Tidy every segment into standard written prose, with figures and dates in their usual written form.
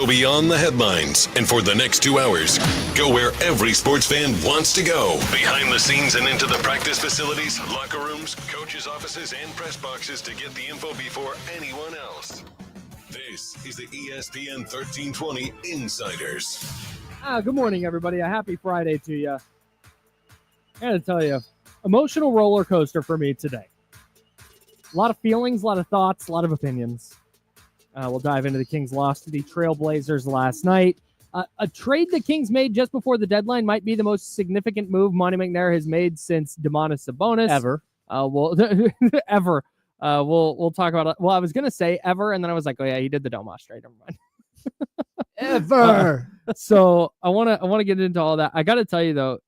Go beyond the headlines, and for the next 2 hours, go where every sports fan wants to go. Behind the scenes and into the practice facilities, locker rooms, coaches' offices, and press boxes to get the info before anyone else. This is the ESPN 1320 Insiders. Good morning, everybody. A happy Friday to you. I gotta tell you, emotional roller coaster for me today. A lot of feelings, a lot of thoughts, a lot of opinions. We'll dive into the Kings' loss to the Trailblazers last night. A trade the Kings made just before the deadline might be the most significant move Monty McNair has made since Domantas Sabonis. Ever. Ever. We'll talk about it. Well, I was going to say ever, and then I was like, oh, yeah, he did the Domas trade. Never mind. Ever. So I want to get into all that. I got to tell you, though,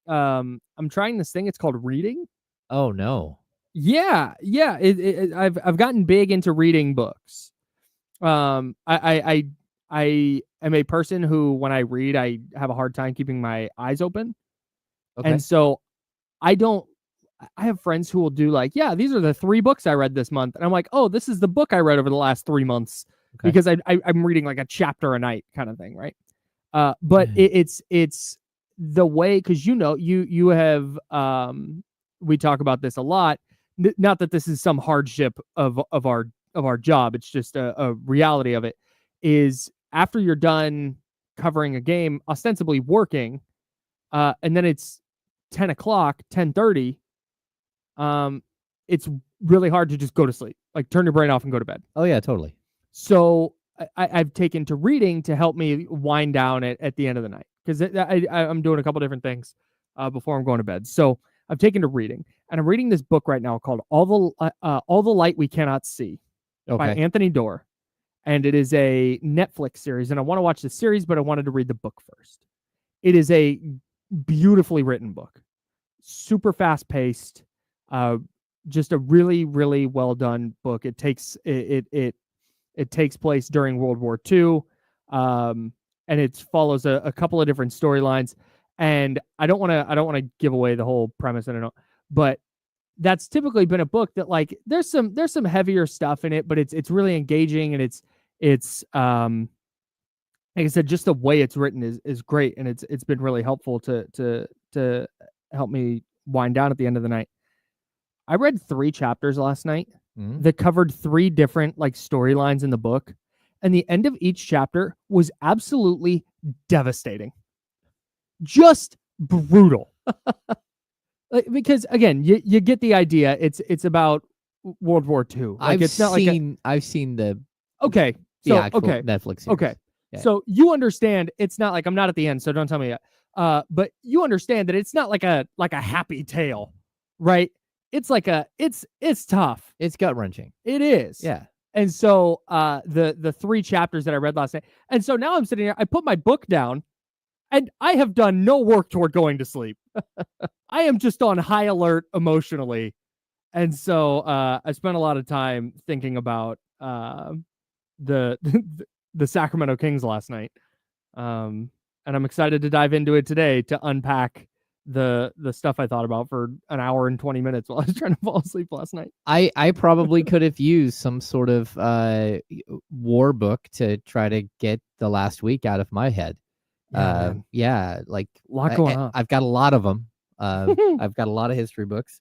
I'm trying this thing. It's called reading. Oh, no. Yeah. I've gotten big into reading books. I am a person who, when I read, I have a hard time keeping my eyes open. Okay. And so I have friends who will do like, yeah, these are the 3 books I read this month. And I'm like, oh, this is the book I read over the last 3 months. Okay. Because I'm reading like a chapter a night kind of thing. Right. But it's the way, cause you have, we talk about this a lot. Not that this is some hardship of our job. It's just a reality of it is after you're done covering a game, ostensibly working, and then it's 10 o'clock, 10:30. It's really hard to just go to sleep, like turn your brain off and go to bed. Oh yeah, totally. So I've taken to reading to help me wind down at the end of the night. Cause I'm doing a couple different things, before I'm going to bed. So I've taken to reading, and I'm reading this book right now called All the Light We Cannot See by Anthony Doerr. And it is a Netflix series, and I want to watch the series, but I wanted to read the book first. It is a beautifully written book, super fast paced, just a really, really well done book. It takes place during World War II, and it follows a couple of different storylines. And I don't want to give away the whole premise. I don't know, but that's typically been a book that like there's some heavier stuff in it, but it's really engaging, and it's like I said, just the way it's written is great, and it's been really helpful to help me wind down at the end of the night. I read 3 chapters last night that covered 3 different like storylines in the book, and the end of each chapter was absolutely devastating. Just brutal. Because again, you get the idea. It's about World War II. Like I've seen the Netflix series. Okay. Yeah. So you understand it's not like, I'm not at the end, so don't tell me yet. But you understand that it's not like a happy tale, right? It's like it's tough. It's gut-wrenching. It is. Yeah. And so the 3 chapters that I read last night. And so now I'm sitting here, I put my book down, and I have done no work toward going to sleep. I am just on high alert emotionally. And so I spent a lot of time thinking about the Sacramento Kings last night. And I'm excited to dive into it today to unpack the stuff I thought about for an hour and 20 minutes while I was trying to fall asleep last night. I probably could have used some sort of war book to try to get the last week out of my head. Like a lot going on. I've got a lot of them. I've got a lot of history books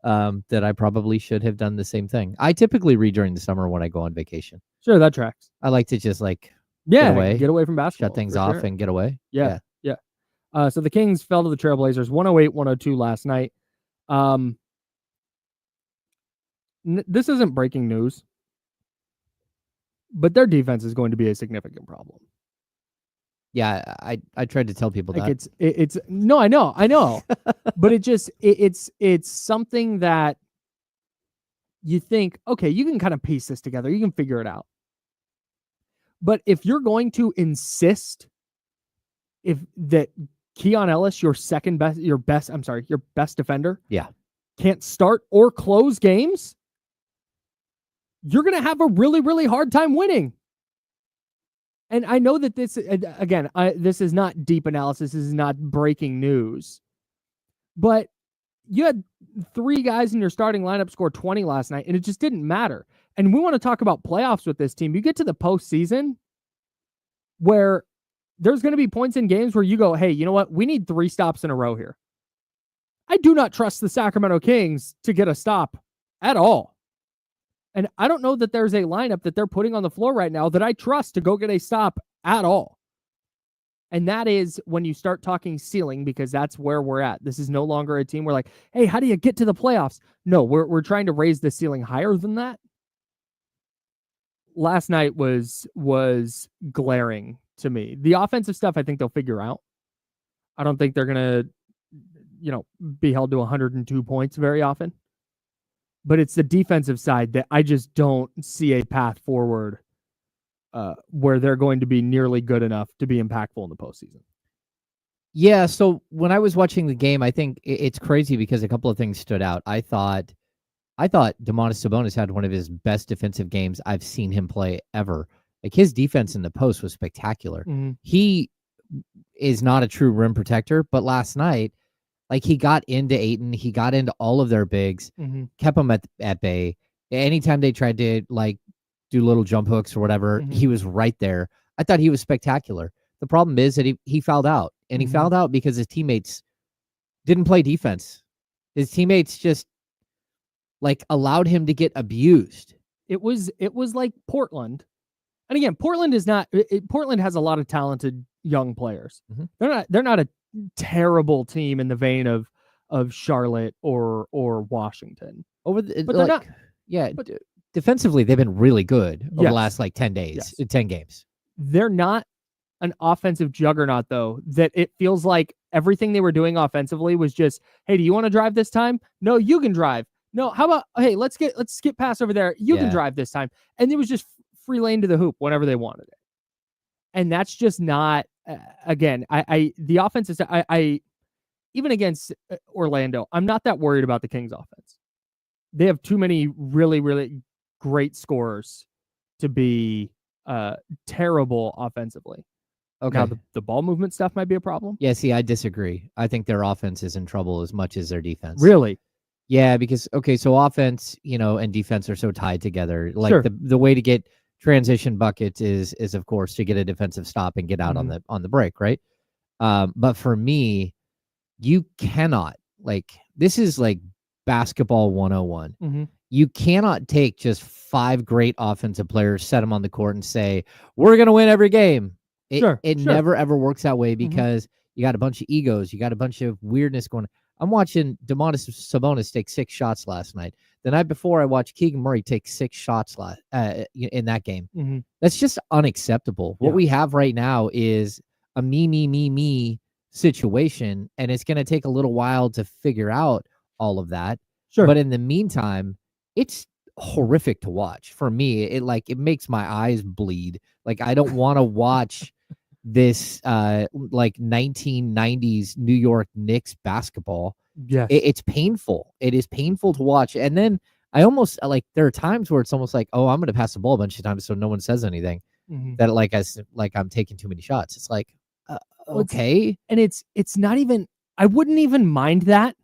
that I probably should have done the same thing. I typically read during the summer when I go on vacation. Sure, that tracks. I like to just like get away from basketball, shut things off and get away. Yeah. So the Kings fell to the Trailblazers 108-102 last night. This isn't breaking news, but their defense is going to be a significant problem. Yeah, I tried to tell people like that. It's no, I know, but it's something that you think, okay, you can kind of piece this together, you can figure it out. But if you're going to insist that Keon Ellis, your best defender, can't start or close games, you're going to have a really, really hard time winning. And I know that this, again, this is not deep analysis. This is not breaking news. But you had 3 guys in your starting lineup score 20 last night, and it just didn't matter. And we want to talk about playoffs with this team. You get to the postseason, where there's going to be points in games where you go, hey, you know what? We need 3 stops in a row here. I do not trust the Sacramento Kings to get a stop at all. And I don't know that there's a lineup that they're putting on the floor right now that I trust to go get a stop at all. And that is when you start talking ceiling, because that's where we're at. This is no longer a team where like, hey, how do you get to the playoffs? No, we're trying to raise the ceiling higher than that. Last night was glaring to me. The offensive stuff, I think they'll figure out. I don't think they're going to, be held to 102 points very often. But it's the defensive side that I just don't see a path forward where they're going to be nearly good enough to be impactful in the postseason. Yeah, so when I was watching the game, I think it's crazy because a couple of things stood out. I thought Domantas Sabonis had one of his best defensive games I've seen him play ever. Like, his defense in the post was spectacular. Mm-hmm. He is not a true rim protector, but last night, like, he got into Ayton, he got into all of their bigs, Mm-hmm. kept them at bay. Anytime they tried to like do little jump hooks or whatever, Mm-hmm. he was right there. I thought he was spectacular. The problem is that he fouled out, and he Mm-hmm. fouled out because his teammates didn't play defense. His teammates just like allowed him to get abused. It was like Portland. And again, Portland is not. Portland has a lot of talented young players. Mm-hmm. They're not a terrible team in the vein of Charlotte or Washington. But they're not. Yeah, defensively they've been really good over Yes. the last like 10 days, Yes. 10 games. They're not an offensive juggernaut, though, that it feels like everything they were doing offensively was just, hey, do you want to drive this time? No, you can drive. No, how about, hey, let's skip pass over there. You can drive this time. And it was just free lane to the hoop whenever they wanted it. And that's just not, again, the offense is, even against Orlando, I'm not that worried about the Kings offense. They have too many really, really great scorers to be terrible offensively. Okay. Now, the ball movement stuff might be a problem. Yeah, see, I disagree. I think their offense is in trouble as much as their defense. Really? Yeah, because, okay, so offense, and defense are so tied together. Like, Sure. the way to get transition buckets is of course to get a defensive stop and get out Mm-hmm. on the break, right? But for me, you cannot, like, this is like basketball 101. Mm-hmm. You cannot take just 5 great offensive players, set them on the court, and say, we're going to win every game. It never, ever works that way because you got a bunch of egos. You got a bunch of weirdness going on. I'm watching Domantas Sabonis take 6 shots last night. The night before, I watched Keegan Murray take 6 shots in that game. Mm-hmm. That's just unacceptable. What we have right now is a me situation, and it's going to take a little while to figure out all of that. Sure. But in the meantime, it's horrific to watch. For me, it makes my eyes bleed. Like, I don't want to watch this like 1990s New York Knicks basketball. Yes. It's painful. It is painful to watch. And then I almost like, there are times where it's almost like, oh, I'm going to pass the ball a bunch of times so no one says anything. Mm-hmm. That I'm taking too many shots. It's like, okay. And it's not even, I wouldn't even mind that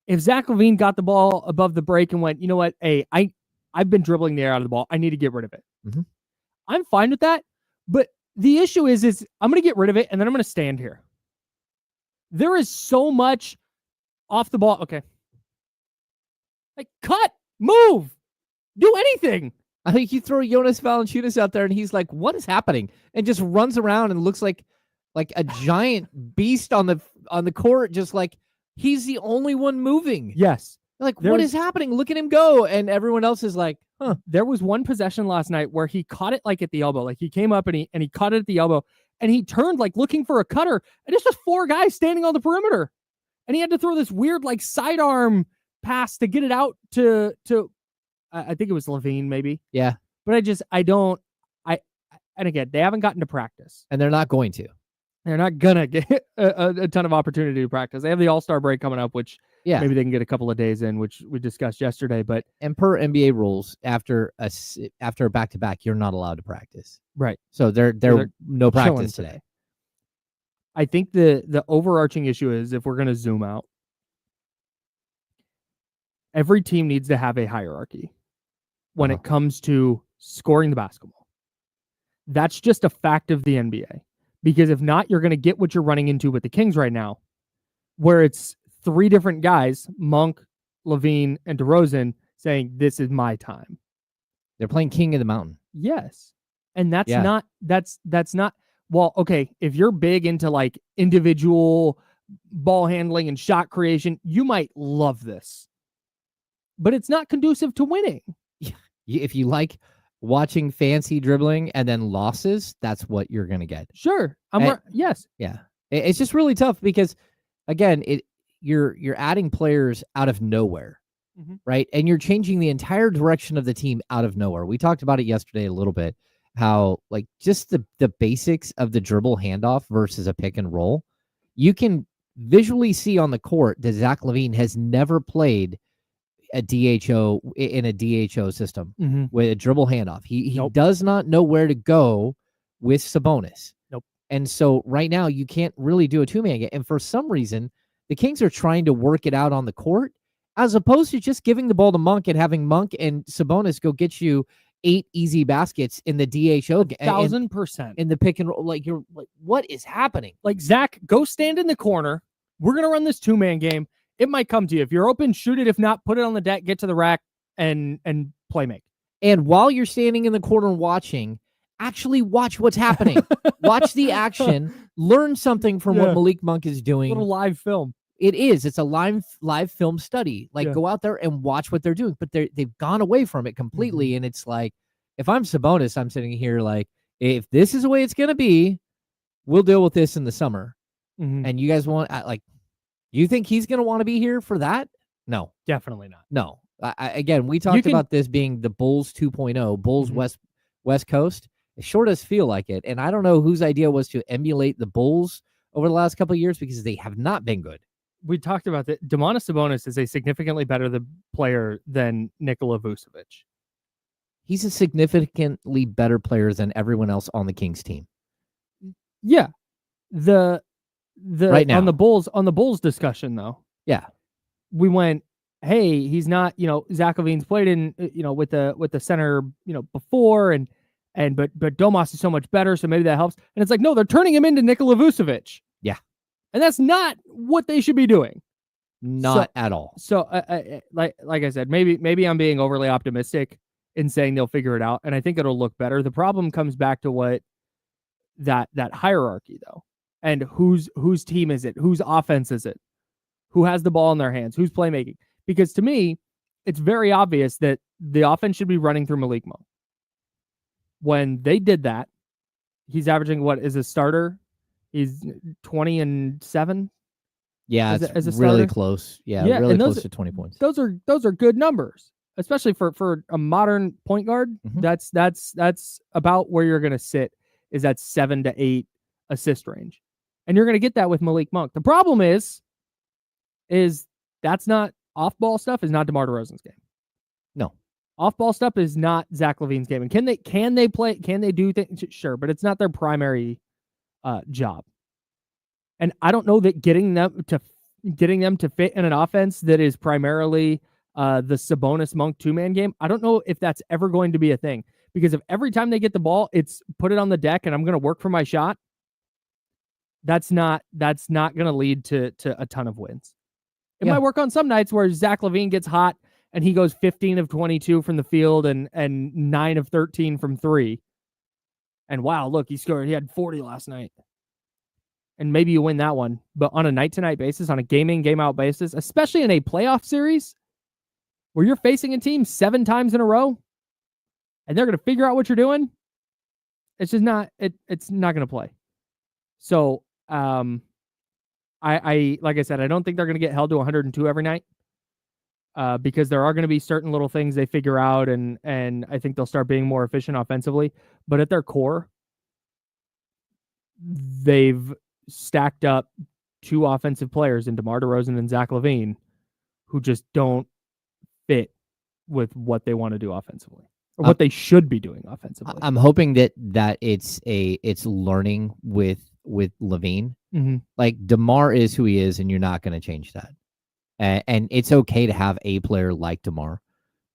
if Zach LaVine got the ball above the break and went, you know what? Hey, I've been dribbling the air out of the ball. I need to get rid of it. Mm-hmm. I'm fine with that. But the issue is I'm going to get rid of it and then I'm going to stand here. There is so much off the ball. Okay. Like, cut, move, do anything. I think you throw Jonas Valanciunas out there and he's like, what is happening? And just runs around and looks like a giant beast on the court, just like he's the only one moving. Yes. Like, what is happening? Look at him go. And everyone else is like, huh. There was one possession last night where he caught it like at the elbow. Like, he came up and he caught it at the elbow and he turned like looking for a cutter. And it's just 4 guys standing on the perimeter. And he had to throw this weird like sidearm pass to get it out to I think it was LaVine maybe. Yeah. But and again, they haven't gotten to practice. And they're not going to. They're not going to get a ton of opportunity to practice. They have the All-Star break coming up, which maybe they can get a couple of days in, which we discussed yesterday. But and per NBA rules, after a back-to-back, you're not allowed to practice. Right. So they're no practice today. I think the overarching issue is, if we're going to zoom out, every team needs to have a hierarchy when it comes to scoring the basketball. That's just a fact of the NBA. Because if not, you're going to get what you're running into with the Kings right now, where it's 3 different guys, Monk, LaVine, and DeRozan, saying, this is my time. They're playing King of the Mountain. Yes. And that's not, well, okay, if you're big into like individual ball handling and shot creation, you might love this. But it's not conducive to winning. If you like watching fancy dribbling and then losses, that's what you're going to get. Sure. Yes. Yeah. It's just really tough because, again, you're adding players out of nowhere, right? And you're changing the entire direction of the team out of nowhere. We talked about it yesterday a little bit, how like just the basics of the dribble handoff versus a pick and roll. You can visually see on the court that Zach LaVine has never played a DHO in a DHO system with a dribble handoff. He does not know where to go with Sabonis. Nope. And so right now you can't really do a 2-man game. And for some reason, the Kings are trying to work it out on the court as opposed to just giving the ball to Monk and having Monk and Sabonis go get you 8 easy baskets in the DHO game. 1,000% in the pick and roll. Like, you're like, what is happening? Like, Zach, go stand in the corner. We're going to run this 2-man game. It might come to you. If you're open, shoot it. If not, put it on the deck, get to the rack, and play make. And while you're standing in the corner watching, actually watch what's happening. Watch the action. Learn something from what Malik Monk is doing. A little live film. It is. It's a live film study. Like, go out there and watch what they're doing. But they've gone away from it completely. And it's like, if I'm Sabonis, I'm sitting here like, if this is the way it's going to be, we'll deal with this in the summer. And you guys want, like, you think he's going to want to be here for that? No. Definitely not. No. Again, we talked about this being the Bulls 2.0, Bulls West Coast. It sure does feel like it. And I don't know whose idea was to emulate the Bulls over the last couple of years because they have not been good. We talked about that. Domantas Sabonis is a significantly better player than Nikola Vucevic. He's a significantly better player than everyone else on the Kings team. Yeah. The right now. on the Bulls discussion though. Yeah. We went, hey, he's not, Zach LaVine's played in, with the center, before but Domas is so much better, so maybe that helps. And it's like, no, they're turning him into Nikola Vucevic. Yeah. And that's not what they should be doing. Not at all. So like I said, maybe I'm being overly optimistic in saying they'll figure it out, and I think it'll look better. The problem comes back to what that hierarchy though. And whose team is it? Whose offense is it? Who has the ball in their hands? Who's playmaking? Because to me, it's very obvious that the offense should be running through Malik Monk. When they did that, he's averaging what is a starter? He's 20-7. Yeah, it's really close. Yeah, really close to 20 points. Those are good numbers, especially for a modern point guard. That's about where you're going to sit. Is that 7 to 8 assist range. And you're going to get that with Malik Monk. The problem is that's not off-ball stuff is not DeMar DeRozan's game. No. Off-ball stuff is not Zach LaVine's game. And can they play? Can they do things? Sure, but it's not their primary job. And I don't know that getting them to fit in an offense that is primarily the Sabonis Monk 2-man game, I don't know if that's ever going to be a thing. Because if every time they get the ball, it's put it on the deck and I'm going to work for my shot, that's not going to lead to a ton of wins. It might work on some nights where Zach LaVine gets hot and he goes 15 of 22 from the field and 9 of 13 from 3. And wow, look, he had 40 last night. And maybe you win that one. But on a night-to-night basis, on a game-in, game-out basis, especially in a playoff series where you're facing a team 7 times in a row and they're going to figure out what you're doing, it's just not, it's not going to play. So, I like I said, I don't think they're going to get held to 102 every night because there are going to be certain little things they figure out, and I think they'll start being more efficient offensively. But at their core, they've stacked up 2 offensive players in DeMar DeRozan and Zach LaVine who just don't fit with what they want to do offensively. Or what they should be doing offensively. I'm hoping that it's learning with LaVine. Like, DeMar is who he is, and you're not going to change that. And it's okay to have a player like DeMar.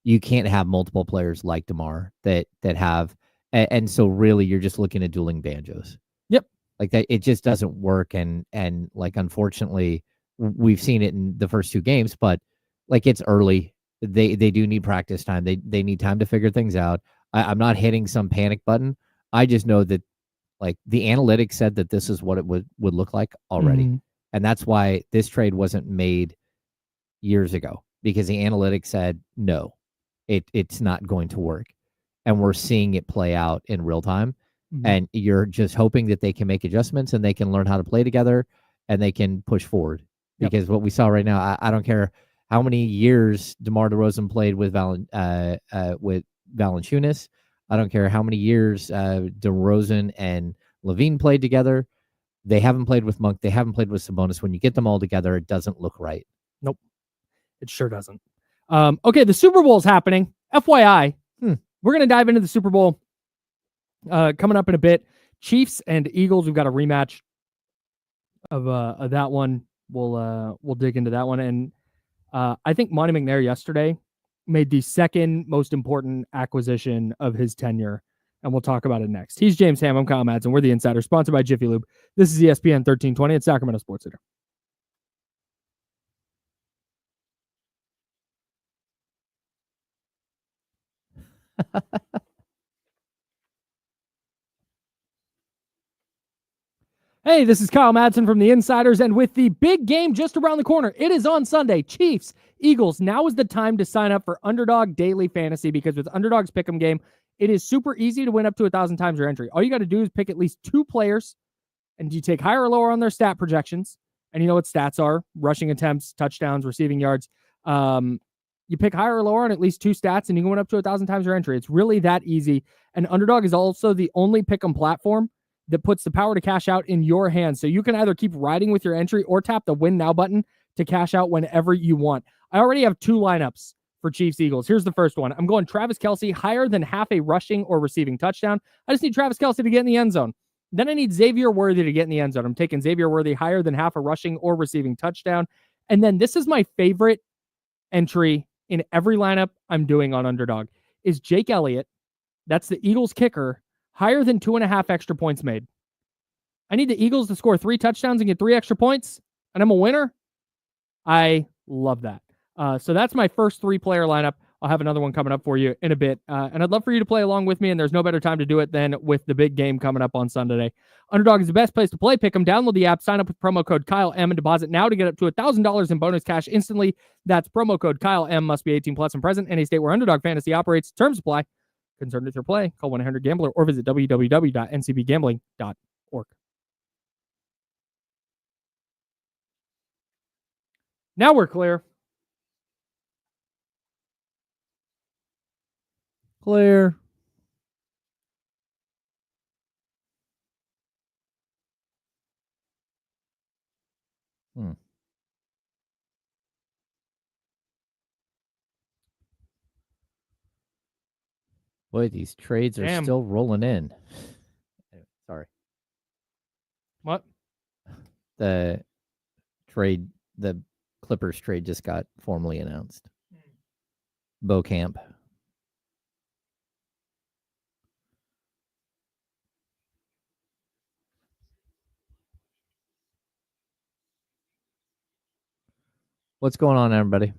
You can't have multiple players like DeMar that have And so really you're just looking at dueling banjos. Yep. Like that, it just doesn't work. And like, unfortunately, we've seen it in the first 2 games, but like, it's early. They do need practice time. They need time to figure things out. I'm not hitting some panic button. I just know that like the analytics said that this is what it would look like already. Mm-hmm. And that's why this trade wasn't made years ago, because the analytics said, no, it's not going to work. And we're seeing it play out in real time. Mm-hmm. And you're just hoping that they can make adjustments and they can learn how to play together and they can push forward. Yep. Because what we saw right now, I don't care how many years DeMar DeRozan played with Valanciunas. I don't care how many years DeRozan and Levine played together. They haven't played with Monk. They haven't played with Sabonis. When you get them all together, it doesn't look right. Nope. It sure doesn't. Okay, the Super Bowl is happening. FYI, we're going to dive into the Super Bowl coming up in a bit. Chiefs and Eagles, we've got a rematch of that one. We'll dig into that one. And I think Monty McNair yesterday made the second most important acquisition of his tenure, and we'll talk about it next. He's James Ham. I'm Kyle Madsen. We're the Insider, sponsored by Jiffy Lube. This is ESPN 1320 at Sacramento Sports Center. Hey, this is Kyle Madsen from the Insiders, and with the big game just around the corner, it is on Sunday. Chiefs, Eagles. Now is the time to sign up for Underdog Daily Fantasy, because with Underdog's Pick'em game, it is super easy to win up to 1,000 times your entry. All you got to do is pick at least 2 players, and you take higher or lower on their stat projections. And you know what stats are: rushing attempts, touchdowns, receiving yards. You pick higher or lower on at least 2 stats, and you can win up to 1,000 times your entry. It's really that easy. And Underdog is also the only Pick'em platform that puts the power to cash out in your hands. So you can either keep riding with your entry or tap the Win Now button to cash out whenever you want. I already have 2 lineups for Chiefs Eagles. Here's the first one. I'm going Travis Kelce, higher than half a rushing or receiving touchdown. I just need Travis Kelce to get in the end zone. Then I need Xavier Worthy to get in the end zone. I'm taking Xavier Worthy, higher than half a rushing or receiving touchdown. And then this is my favorite entry in every lineup I'm doing on Underdog, is Jake Elliott. That's the Eagles kicker, higher than 2.5 extra points made. I need the Eagles to score 3 touchdowns and get 3 extra points, and I'm a winner. I love that. So that's my first 3-player lineup. I'll have another one coming up for you in a bit. And I'd love for you to play along with me, and there's no better time to do it than with the big game coming up on Sunday. Underdog is the best place to play. Pick 'em. Download the app, sign up with promo code KyleM, and deposit now to get up to $1,000 in bonus cash instantly. That's promo code KyleM. Must be 18 plus and present in a state where Underdog Fantasy operates. Terms apply. Concerned with your play? Call 1-800-GAMBLER or visit www.ncbgambling.org. Now we're clear. Clear. Boy, these trades are still rolling in. Sorry. What? The Clippers trade just got formally announced. Beaucamp. What's going on, everybody?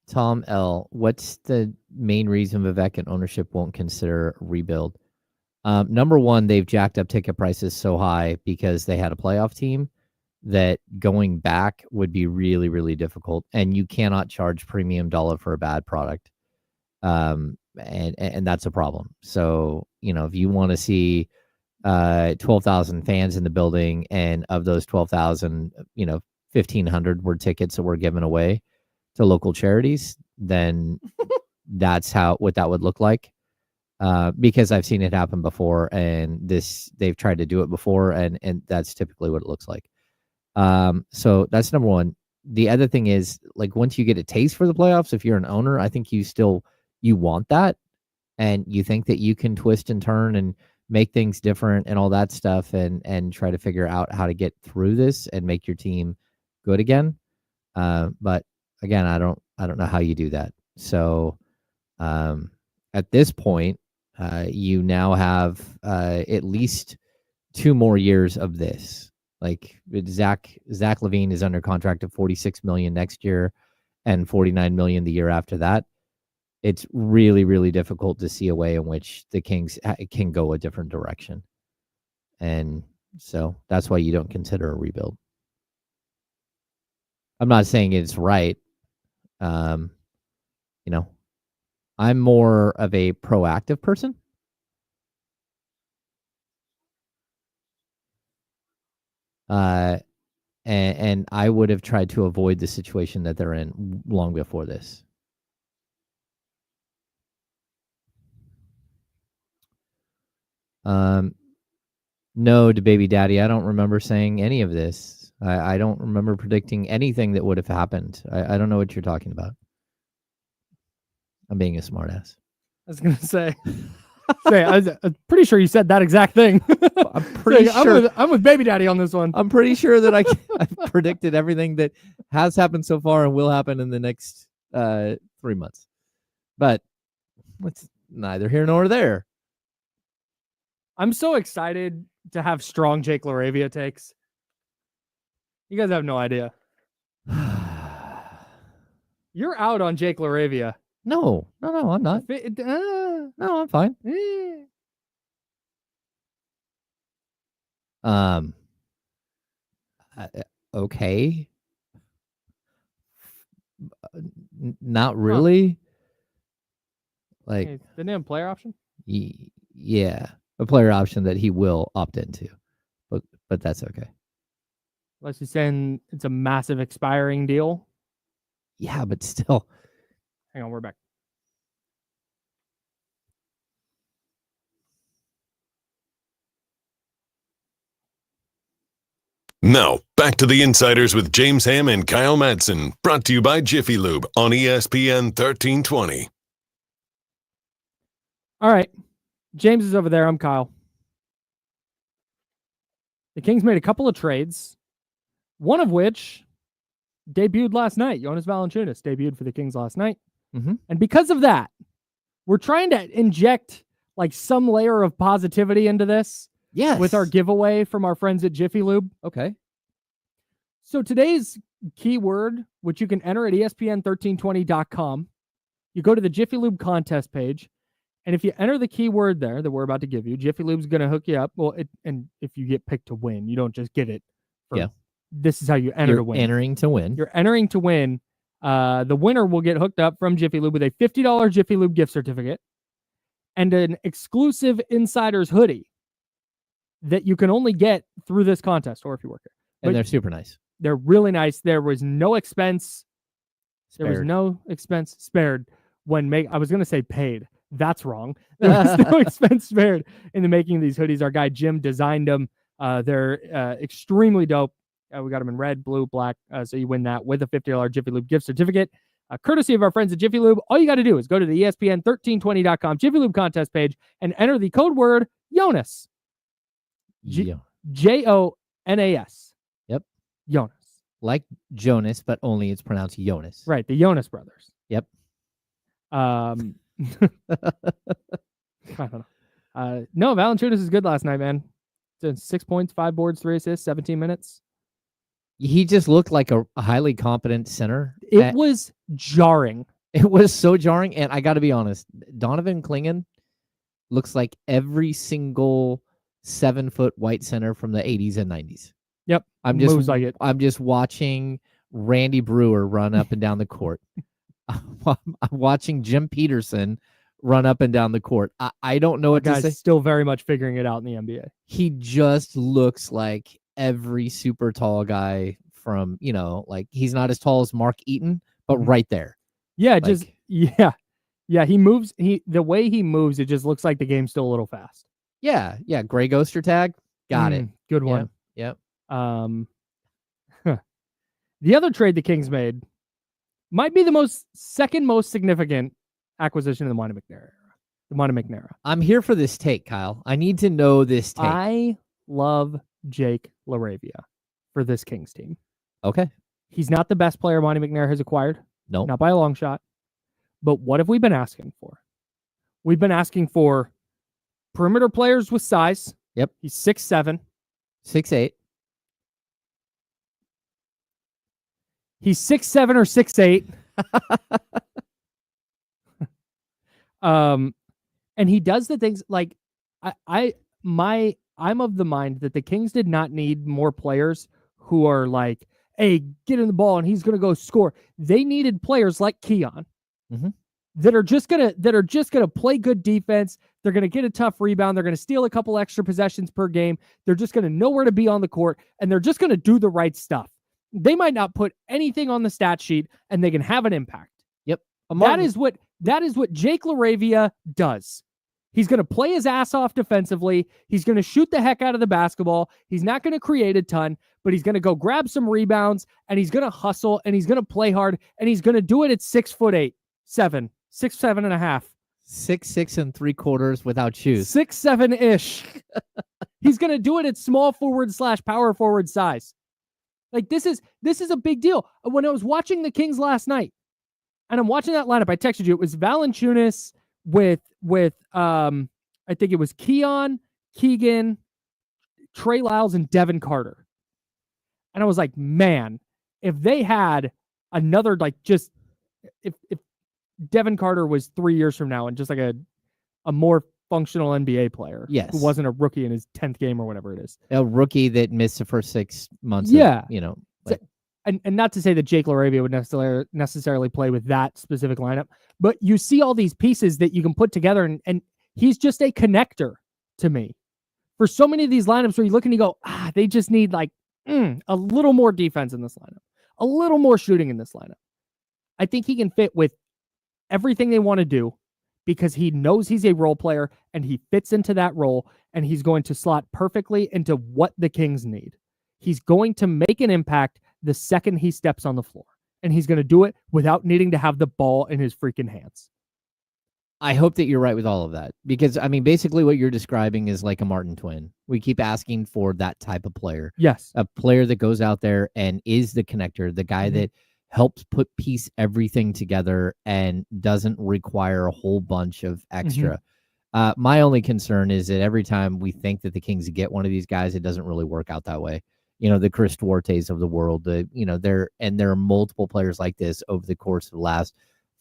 Tom L. What's the main reason Vivek and ownership won't consider a rebuild? Number one, they've jacked up ticket prices so high because they had a playoff team that going back would be really, really difficult. And you cannot charge premium dollar for a bad product. And that's a problem. So, if you want to see 12,000 fans in the building, and of those 12,000, 1,500 were tickets that were given away to local charities, then that's what that would look like. Because I've seen it happen before, and they've tried to do it before, and that's typically what it looks like. So that's number one. The other thing is, like, once you get a taste for the playoffs, if you're an owner, I think you want that, and you think that you can twist and turn and make things different and all that stuff, and try to figure out how to get through this and make your team good again. But again, I don't know how you do that. So at this point, you now have at least 2 more years of this. Like Zach LaVine is under contract of $46 million next year and $49 million the year after that. It's really, really difficult to see a way in which the Kings can go a different direction. And so that's why you don't consider a rebuild. I'm not saying it's right. I'm more of a proactive person. And I would have tried to avoid the situation that they're in long before this. No, to baby daddy, I don't remember saying any of this. I don't remember predicting anything that would have happened. I don't know what you're talking about. I'm being a smartass. I was gonna say, I was pretty sure you said that exact thing. I'm pretty sure. I'm with baby daddy on this one. I'm pretty sure that I've predicted everything that has happened so far and will happen in the next 3 months. But it's neither here nor there. I'm so excited to have strong Jake Laravia takes. You guys have no idea. You're out on Jake Laravia. No, I'm not. No, I'm fine. Okay. Not really. Like, hey, didn't he have a player option? Yeah, a player option that he will opt into, but that's okay. Unless you're saying it's a massive expiring deal. Yeah, but still. Hang on, we're back. Now, back to the Insiders with James Ham and Kyle Madsen, brought to you by Jiffy Lube on ESPN 1320. All right. James is over there. I'm Kyle. The Kings made a couple of trades, one of which debuted last night. Jonas Valanciunas debuted for the Kings last night. Mm-hmm. And because of that, we're trying to inject like some layer of positivity into this. Yes. With our giveaway from our friends at Jiffy Lube. Okay. So today's keyword, which you can enter at ESPN1320.com, you go to the Jiffy Lube contest page, and if you enter the keyword there that we're about to give you, Jiffy Lube's going to hook you up. Well, and if you get picked to win, you don't just get it. This is how you enter to win. Entering to win. You're entering to win. The winner will get hooked up from Jiffy Lube with a $50 Jiffy Lube gift certificate and an exclusive Insiders hoodie that you can only get through this contest or if you work here. And they're super nice. They're really nice. There was no expense. Spared. There was no expense spared when I was going to say paid. That's wrong. There was no expense spared in the making of these hoodies. Our guy Jim designed them. They're extremely dope. We got them in red, blue, black. So you win that with a $50 Jiffy Lube gift certificate. Courtesy of our friends at Jiffy Lube. All you got to do is go to the ESPN1320.com Jiffy Lube contest page and enter the code word Jonas. Jonas. Yep. Jonas. Like Jonas, but only it's pronounced Jonas. Right. The Jonas brothers. Yep. I don't know. No, Valanciunas is good last night, man. 6 points, 5 boards, 3 assists, 17 minutes. He just looked like a highly competent center. It was jarring. It was so jarring. And I got to be honest, Donovan Clingan looks like every single 7-foot white center from the 80s and 90s. Yep. I'm just watching Randy Brewer run up and down the court. I'm watching Jim Peterson run up and down the court. I don't know what to say. Still very much figuring it out in the NBA. He just looks like every super tall guy from, like he's not as tall as Mark Eaton, but right there. Yeah, Yeah, he moves. The way he moves, it just looks like the game's still a little fast. Yeah. Gray Ghoster tag. Got it. Good one. Yep. The other trade the Kings made might be the second most significant acquisition of the Monte McNair era. I'm here for this take, Kyle. I need to know this take. I love Jake Laravia for this Kings team. Okay. He's not the best player Monty McNair has acquired. No. Not by a long shot. But what have we been asking for? We've been asking for perimeter players with size. Yep. He's 6'7". 6'8". He's 6'7" or 6'8". And he does the things like I'm of the mind that the Kings did not need more players who are like, hey, get in the ball and he's going to go score. They needed players like Keon that are just gonna play good defense. They're gonna get a tough rebound. They're gonna steal a couple extra possessions per game. They're just gonna know where to be on the court, and they're just gonna do the right stuff. They might not put anything on the stat sheet, and they can have an impact. Yep, that is what Jake Laravia does. He's going to play his ass off defensively. He's going to shoot the heck out of the basketball. He's not going to create a ton, but he's going to go grab some rebounds, and he's going to hustle, and he's going to play hard, and he's going to do it at 6'8", 7, 6'7" and a half. 6'6" 3/4 without shoes. 6'7" He's going to do it at small forward / power forward size. Like this is a big deal. When I was watching the Kings last night, and I'm watching that lineup, I texted you. It was Valentine with I think it was Keon, Keegan, Trey Lyles, and Devin Carter. And I was like, man, if they had another, like, just if Devin Carter was 3 years from now and just like a more functional NBA player, yes, who wasn't a rookie in his 10th game or whatever it is, a rookie that missed the first 6 months. Yeah, like, and not to say that Jake Laravia would necessarily play with that specific lineup, but you see all these pieces that you can put together, and he's just a connector to me. For so many of these lineups where you look and you go, they just need like a little more defense in this lineup, a little more shooting in this lineup. I think he can fit with everything they want to do because he knows he's a role player and he fits into that role, and he's going to slot perfectly into what the Kings need. He's going to make an impact the second he steps on the floor, and he's going to do it without needing to have the ball in his freaking hands. I hope that you're right with all of that, because I mean, basically what you're describing is like a Martin twin. We keep asking for that type of player. Yes. A player that goes out there and is the connector, the guy that helps piece everything together and doesn't require a whole bunch of extra. My only concern is that every time we think that the Kings get one of these guys, it doesn't really work out that way. The Chris Duartes of the world, there are multiple players like this over the course of the last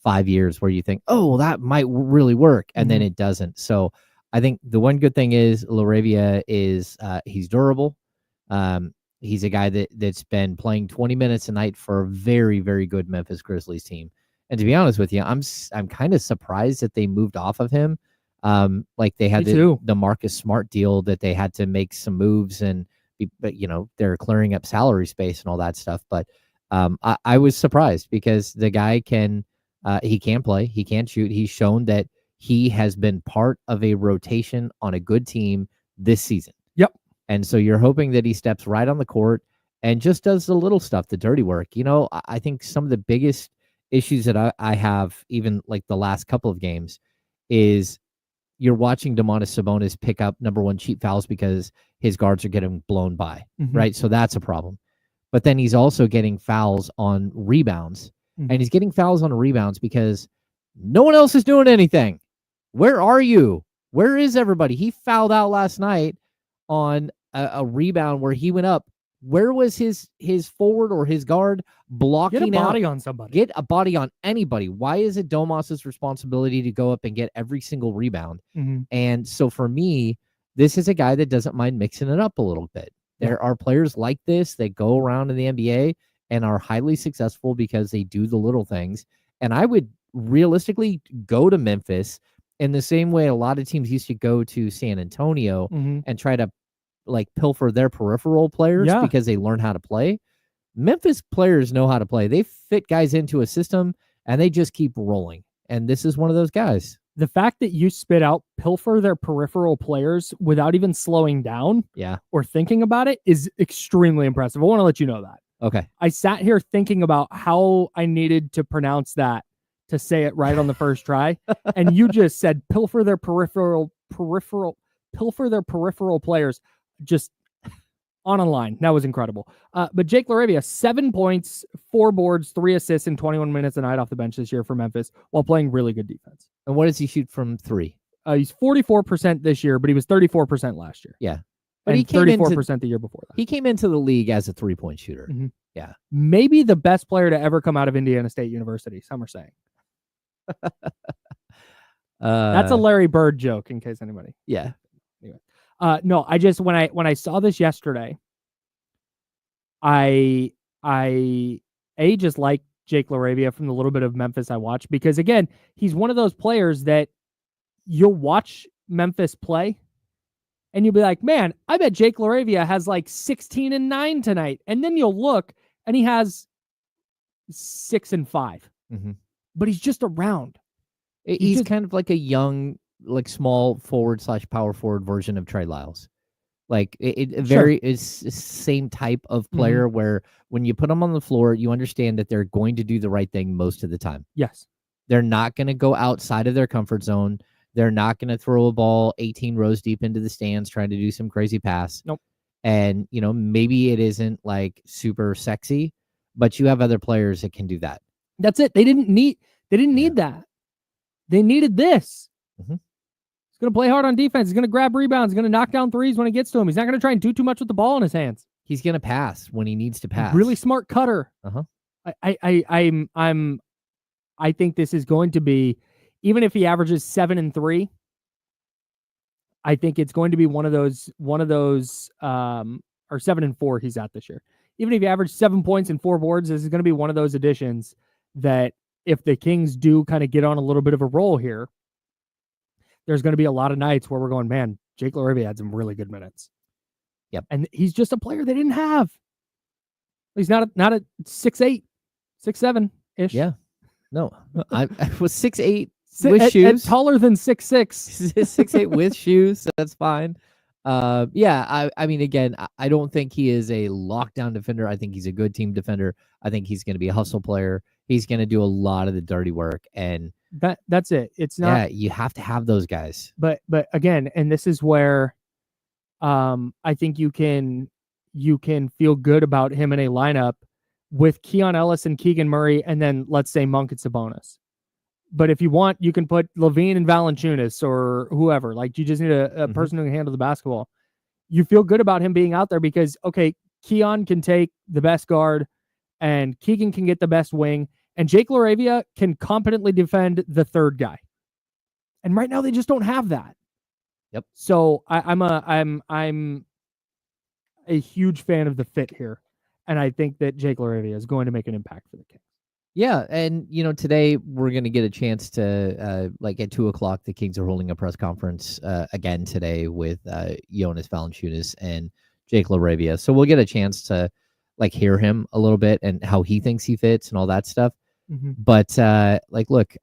5 years where you think, oh, that might really work. And then it doesn't. So I think the one good thing is Laravia is he's durable. He's a guy that's been playing 20 minutes a night for a very, very good Memphis Grizzlies team. And to be honest with you, I'm kind of surprised that they moved off of him. Like they had the Marcus Smart deal that they had to make some moves, but they're clearing up salary space and all that stuff. But I was surprised because the guy he can play, he can shoot. He's shown that he has been part of a rotation on a good team this season. Yep. And so you're hoping that he steps right on the court and just does the little stuff, the dirty work. I think some of the biggest issues that I have, even like the last couple of games, is you're watching Domantas Sabonis pick up number one cheap fouls because his guards are getting blown by, right? So that's a problem. But then he's also getting fouls on rebounds, and he's getting fouls on rebounds because no one else is doing anything. Where are you? Where is everybody? He fouled out last night on a rebound where he went up. Where was his forward or his guard blocking out? Get a body on somebody. Get a body on anybody. Why is it Domas's responsibility to go up and get every single rebound? And so for me, this is a guy that doesn't mind mixing it up a little bit. There are players like this that go around in the NBA and are highly successful because they do the little things. And I would realistically go to Memphis in the same way a lot of teams used to go to San Antonio and try to like pilfer their peripheral players because they learn how to play. Memphis players know how to play. They fit guys into a system and they just keep rolling. And this is one of those guys. The fact that you spit out pilfer their peripheral players without even slowing down or thinking about it is extremely impressive. I want to let you know that. Okay. I sat here thinking about how I needed to pronounce that to say it right on the first try. And you just said pilfer their peripheral players. Just on a line. That was incredible. But Jake Laravia, 7 points, 4 boards, 3 assists in 21 minutes a night off the bench this year for Memphis while playing really good defense. And what does he shoot from 3? He's 44% this year, but he was 34% last year. Yeah. But he came 34% the year before that. He came into the league as a 3-point shooter. Mm-hmm. Yeah. Maybe the best player to ever come out of Indiana State University, some are saying. That's a Larry Bird joke, in case anybody. Yeah. Anyway. No, I just when I saw this yesterday, I just like Jake Laravia from the little bit of Memphis I watched, because again, he's one of those players that you'll watch Memphis play and you'll be like, man, I bet Jake Laravia has like 16 and 9 tonight. And then you'll look and he has 6 and 5, but he's just around. He's kind of like a young, like small forward / power forward version of Trey Lyles. Like it's same type of player where when you put them on the floor, you understand that they're going to do the right thing most of the time. Yes. They're not going to go outside of their comfort zone. They're not going to throw a ball 18 rows deep into the stands trying to do some crazy pass. Nope. And, maybe it isn't like super sexy, but you have other players that can do that. That's it. They didn't need that. They needed this. He's going to play hard on defense. He's going to grab rebounds. He's going to knock down threes when it gets to him. He's not going to try and do too much with the ball in his hands. He's going to pass when he needs to pass. Really smart cutter. I think this is going to be, even if he averages 7 and 3, I think it's going to be one of those, or 7 and 4 he's at this year. Even if he averaged 7 points and 4 boards, this is going to be one of those additions that if the Kings do kind of get on a little bit of a roll here, there's going to be a lot of nights where we're going, man, Jake Laravia had some really good minutes. Yep. And he's just a player they didn't have. He's not a 6'8", 6'7"-ish. Yeah. No, I was 6'8" with shoes. Taller than 6'6". 6'8" with shoes, so that's fine. Yeah, I mean, again, I don't think he is a lockdown defender. I think he's a good team defender. I think he's going to be a hustle player. He's going to do a lot of the dirty work, and that's it. It's not. Yeah, you have to have those guys. But again, and this is where, I think you can feel good about him in a lineup with Keon Ellis and Keegan Murray, and then let's say Monk and Sabonis. But if you want, you can put Levine and Valanciunas or whoever. Like, you just need a person who can handle the basketball. You feel good about him being out there because, okay, Keon can take the best guard and Keegan can get the best wing, and Jake Laravia can competently defend the third guy. And right now they just don't have that. Yep. So I'm a huge fan of the fit here, and I think that Jake Laravia is going to make an impact for the Kings. Yeah, and today we're going to get a chance to at 2:00, the Kings are holding a press conference again today with Jonas Valanciunas and Jake Laravia. So we'll get a chance to hear him a little bit and how he thinks he fits and all that stuff. But look,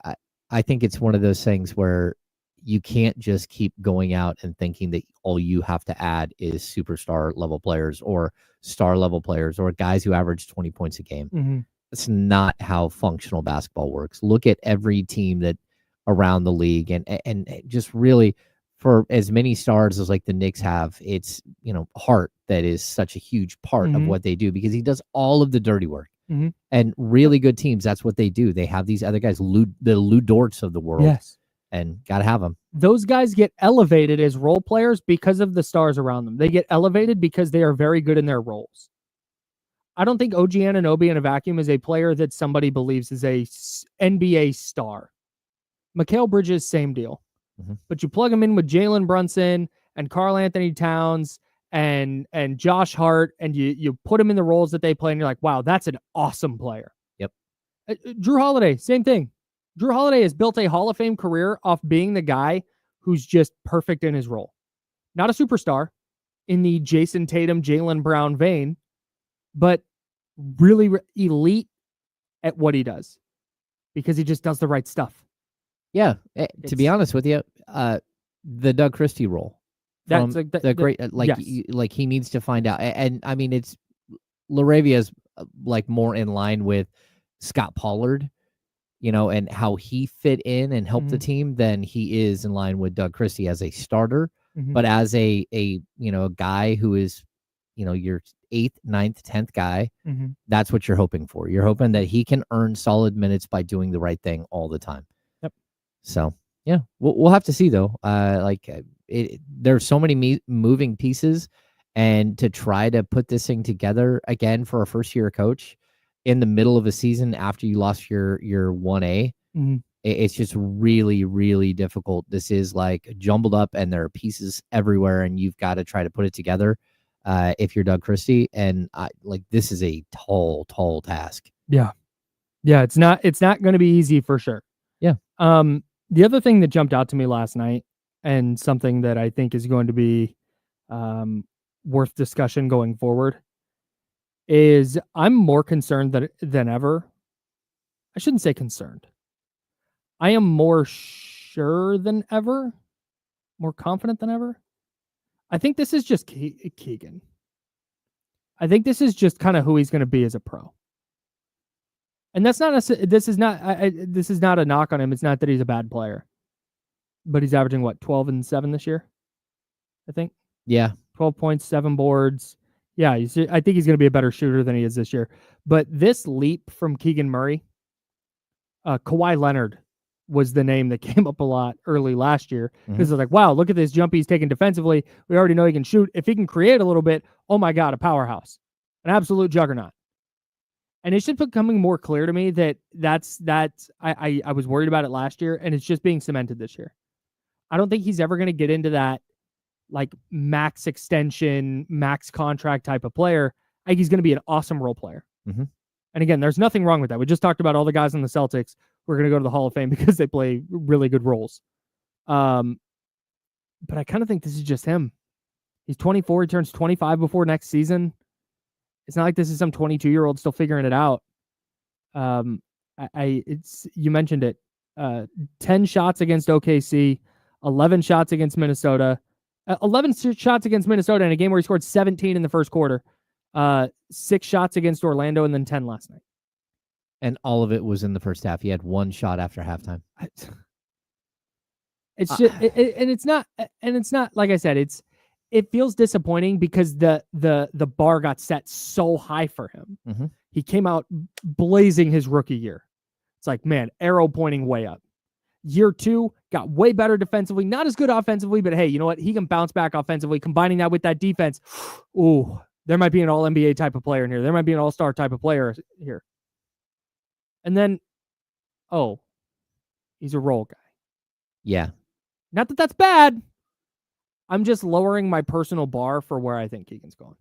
I think it's one of those things where you can't just keep going out and thinking that all you have to add is superstar level players or star level players or guys who average 20 points a game. That's not how functional basketball works. Look at every team that around the league and just really, for as many stars as the Knicks have, it's Hart that is such a huge part of what they do because he does all of the dirty work. And really good teams, that's what they do. They have these other guys, the Lou Dorts of the world. Yes. And gotta have them. Those guys get elevated as role players because of the stars around them. They get elevated because they are very good in their roles. I don't think OG Anunoby in a vacuum is a player that somebody believes is a NBA star. Mikal Bridges, same deal. But you plug him in with Jalen Brunson and Karl Anthony Towns and Josh Hart, and you put him in the roles that they play, and you're like, wow, that's an awesome player. Yep. Drew Holiday, same thing. Drew Holiday has built a Hall of Fame career off being the guy who's just perfect in his role. Not a superstar in the Jason Tatum, Jaylen Brown vein, but really elite at what he does because he just does the right stuff. Yeah. To be honest with you, the Doug Christie role. That's great, he needs to find out. And I mean, it's Laravia's more in line with Scott Pollard, and how he fit in and help the team than he is in line with Doug Christie as a starter, but as a guy who is your 8th, 9th, 10th guy. Mm-hmm. That's what you're hoping for. You're hoping that he can earn solid minutes by doing the right thing all the time. Yep. So yeah, we'll have to see though. There's so many moving pieces, and to try to put this thing together again for a first year coach in the middle of a season after you lost your 1A, mm-hmm. It's just really, really difficult. This is like jumbled up, and there are pieces everywhere, and you've got to try to put it together. If you're Doug Christie, and this is a tall task. Yeah. It's not going to be easy for sure. Yeah. The other thing that jumped out to me last night, and something that I think is going to be worth discussion going forward, is I'm more concerned than ever. I shouldn't say concerned. I am more sure than ever, more confident than ever. I think this is just Keegan. I think this is just kind of who he's going to be as a pro. And this is not a knock on him. It's not that he's a bad player, but he's averaging 12 and 7 this year, I think. Yeah. 12 points, 7 boards. Yeah. I think he's going to be a better shooter than he is this year. But this leap from Keegan Murray, Kawhi Leonard was the name that came up a lot early last year, because it's like, wow, look at this jump he's taking defensively. We already know he can shoot. If he can create a little bit, oh my God, a powerhouse, an absolute juggernaut. And it's just becoming more clear to me that I was worried about it last year, and it's just being cemented this year. I don't think he's ever going to get into that like max extension, max contract type of player. I think he's going to be an awesome role player. Mm-hmm. And again, there's nothing wrong with that. We just talked about all the guys on the Celtics who are going to go to the Hall of Fame because they play really good roles. But I kind of think this is just him. He's 24. He turns 25 before next season. It's not like this is some 22-year-old still figuring it out. You mentioned it. 10 shots against OKC, 11 shots against Minnesota, 11 shots against Minnesota in a game where he scored 17 in the first quarter, 6 shots against Orlando, and then 10 last night. And all of it was in the first half. He had 1 shot after halftime. It's just, it's not like I said. It feels disappointing because the bar got set so high for him. Mm-hmm. He came out blazing his rookie year. It's like, man, arrow pointing way up. Year 2 got way better defensively, not as good offensively, but hey, you know what? He can bounce back offensively. Combining that with that defense, ooh, there might be an all-NBA type of player in here. There might be an all-star type of player here. And then, he's a role guy. Yeah. Not that that's bad. I'm just lowering my personal bar for where I think Keegan's going.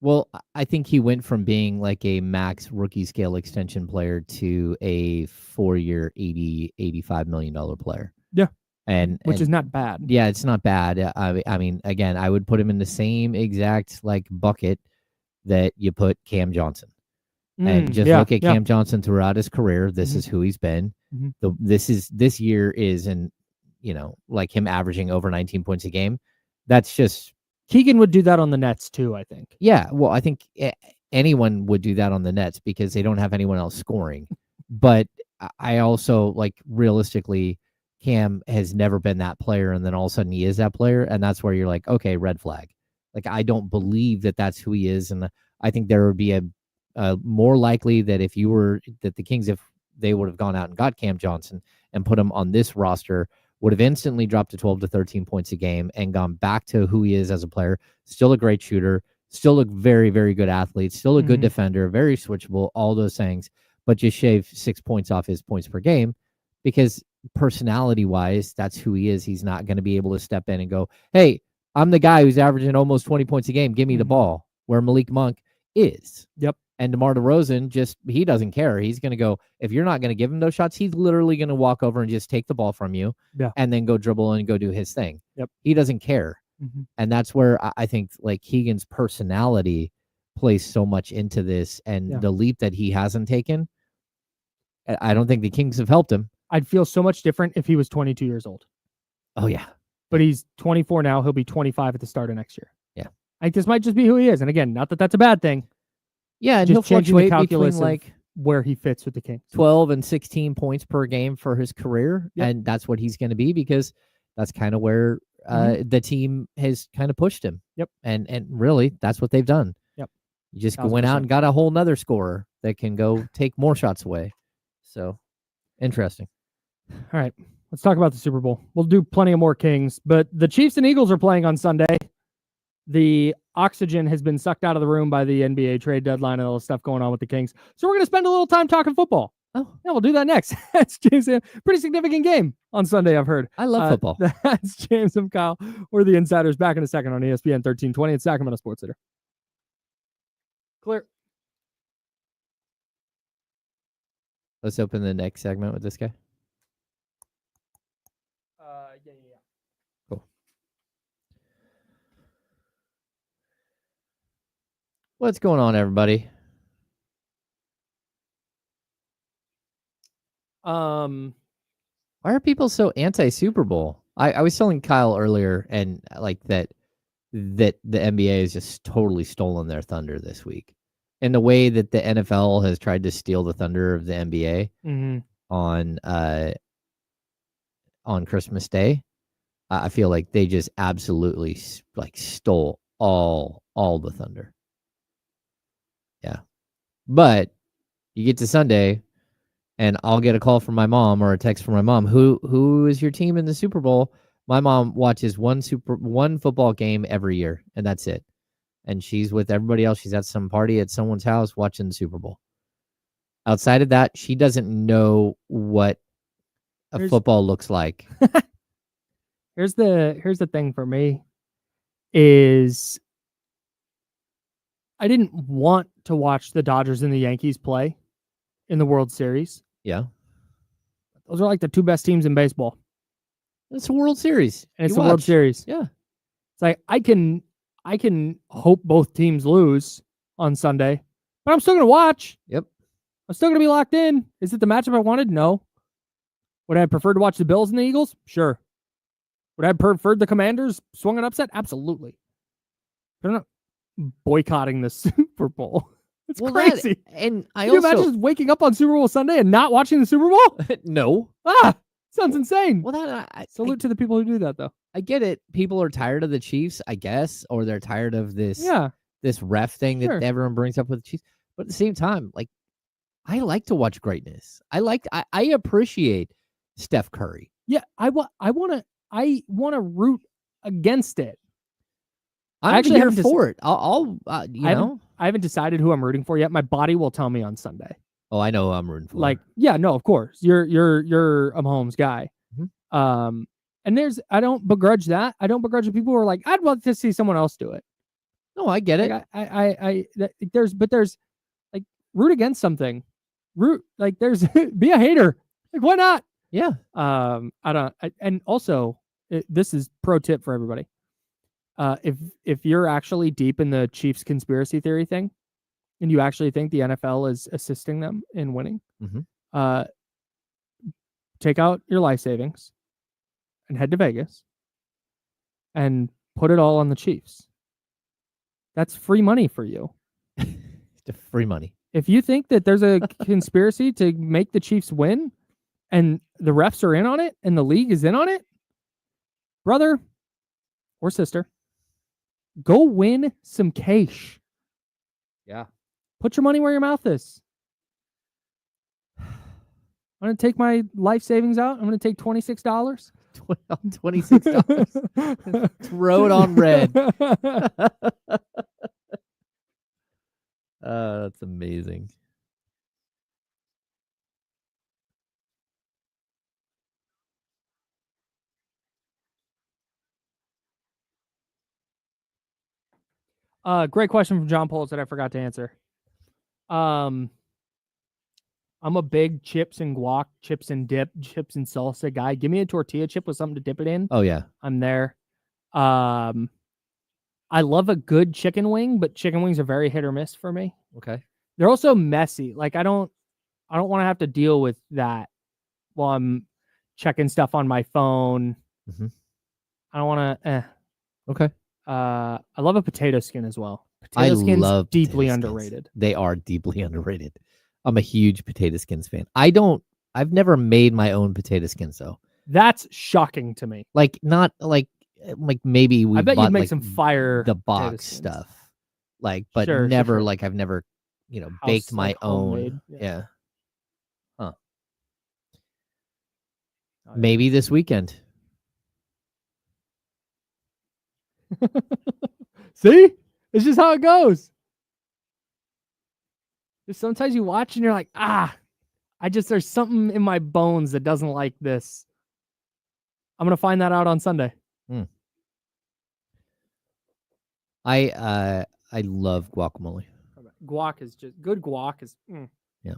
Well, I think he went from being like a max rookie scale extension player to a 4-year, $85 million player. Yeah. Which is not bad. Yeah, it's not bad. I mean, again, I would put him in the same exact bucket that you put Cam Johnson. And just look at Cam Johnson throughout his career. This is who he's been. Mm-hmm. This year is him averaging over 19 points a game. That's just Keegan would do that on the Nets too, I think. Yeah, well, I think anyone would do that on the Nets because they don't have anyone else scoring. But I also realistically, Cam has never been that player, and then all of a sudden he is that player, and that's where you're like, okay, red flag. I don't believe that that's who he is, and I think there would be a more likely that the Kings, if they would have gone out and got Cam Johnson and put him on this roster, would have instantly dropped to 12 to 13 points a game and gone back to who he is as a player. Still a great shooter, still a very, very good athlete, still a good defender, very switchable, all those things, but just shave 6 points off his points per game because personality-wise, that's who he is. He's not going to be able to step in and go, hey, I'm the guy who's averaging almost 20 points a game. Give me the ball, where Malik Monk is. Yep. And DeMar DeRozan, he doesn't care. He's going to go, if you're not going to give him those shots, he's literally going to walk over and just take the ball from you and then go dribble and go do his thing. Yep. He doesn't care. Mm-hmm. And that's where I think Keegan's personality plays so much into this, and the leap that he hasn't taken, I don't think the Kings have helped him. I'd feel so much different if he was 22 years old. Oh, yeah. But he's 24 now. He'll be 25 at the start of next year. Yeah. This might just be who he is. And again, not that that's a bad thing. Yeah, and just he'll fluctuate calculus between where he fits with the Kings. 12 and 16 points per game for his career, and that's what he's going to be because that's kind of where the team has kind of pushed him. Yep. And really, that's what they've done. Yep. You just 1,000%. went out and got a whole nother scorer that can go take more shots away. So, interesting. All right. Let's talk about the Super Bowl. We'll do plenty of more Kings, but the Chiefs and Eagles are playing on Sunday. The oxygen has been sucked out of the room by the NBA trade deadline and all the stuff going on with the Kings. So we're going to spend a little time talking football. Oh, yeah, we'll do that next. That's James. Pretty significant game on Sunday, I've heard. I love football. That's James and Kyle. We're the Insiders, back in a second on ESPN 1320 at Sacramento Sports Center. Clear. Let's open the next segment with this guy. Yeah. Cool. What's going on, everybody? Why are people so anti-Super Bowl? I was telling Kyle earlier, and like that the NBA has just totally stolen their thunder this week. And the way that the NFL has tried to steal the thunder of the NBA on Christmas Day, I feel like they just absolutely stole all the thunder. Yeah. But you get to Sunday, and I'll get a call from my mom or a text from my mom. Who is your team in the Super Bowl? My mom watches one football game every year, and that's it. And she's with everybody else. She's at some party at someone's house watching the Super Bowl. Outside of that, she doesn't know what football looks like. Here's the thing for me is I didn't want to watch the Dodgers and the Yankees play in the World Series. Yeah. Those are like the two best teams in baseball. It's a World Series. And it's a World Series. Yeah. It's like I can hope both teams lose on Sunday, but I'm still going to watch. Yep. I'm still going to be locked in. Is it the matchup I wanted? No. Would I have preferred to watch the Bills and the Eagles? Sure. Would I have preferred the Commanders swung an upset? Absolutely. But I'm not boycotting the Super Bowl. It's crazy. And Can you imagine just waking up on Super Bowl Sunday and not watching the Super Bowl? No. Sounds insane. Well, salute to the people who do that, though. I get it. People are tired of the Chiefs, I guess, or they're tired of this ref thing that everyone brings up with the Chiefs. But at the same time, like, I like to watch greatness. I appreciate Steph Curry. Yeah, I want to root against it. I'm actually here for it. I haven't decided who I'm rooting for yet. My body will tell me on Sunday. Oh, I know who I'm rooting for. Like, yeah, no, of course. You're a Mahomes guy. Mm-hmm. And I don't begrudge that. I don't begrudge the people who are like, I'd love to see someone else do it. No, I get it. Like, there's like, root against something. There's be a hater. Like, why not? Yeah. And also, this is pro tip for everybody. If you're actually deep in the Chiefs conspiracy theory thing, and you actually think the NFL is assisting them in winning, take out your life savings and head to Vegas and put it all on the Chiefs. That's free money for you. Free money. If you think that there's a conspiracy to make the Chiefs win and the refs are in on it and the league is in on it, brother or sister, go win some cash. Yeah. Put your money where your mouth is. I'm going to take my life savings out. I'm going to take $26. $26. Throw it on red. That's amazing. Great question from John Poles that I forgot to answer. I'm a big chips and guac, chips and dip, chips and salsa guy. Give me a tortilla chip with something to dip it in. Oh yeah. I'm there. I love a good chicken wing, but chicken wings are very hit or miss for me. Okay. They're also messy. Like I don't want to have to deal with that while I'm checking stuff on my phone. Mm-hmm. I don't want to. Okay. I love a potato skin as well. Potato skins deeply underrated. They are deeply underrated. I'm a huge potato skins fan. I've never made my own potato skins though. That's shocking to me. Like not like like maybe we I bet bought you'd make like some fire the box skins. stuff, like, but Sure, never sure. like I've never, House, baked my like, own. homemade. Yeah. Huh. Oh, Maybe this weekend. See? It's just how it goes. Just sometimes you watch and you're like, there's something in my bones that doesn't like this. I'm going to find that out on Sunday. I love guacamole. Guac is just good. Guac is. Yeah.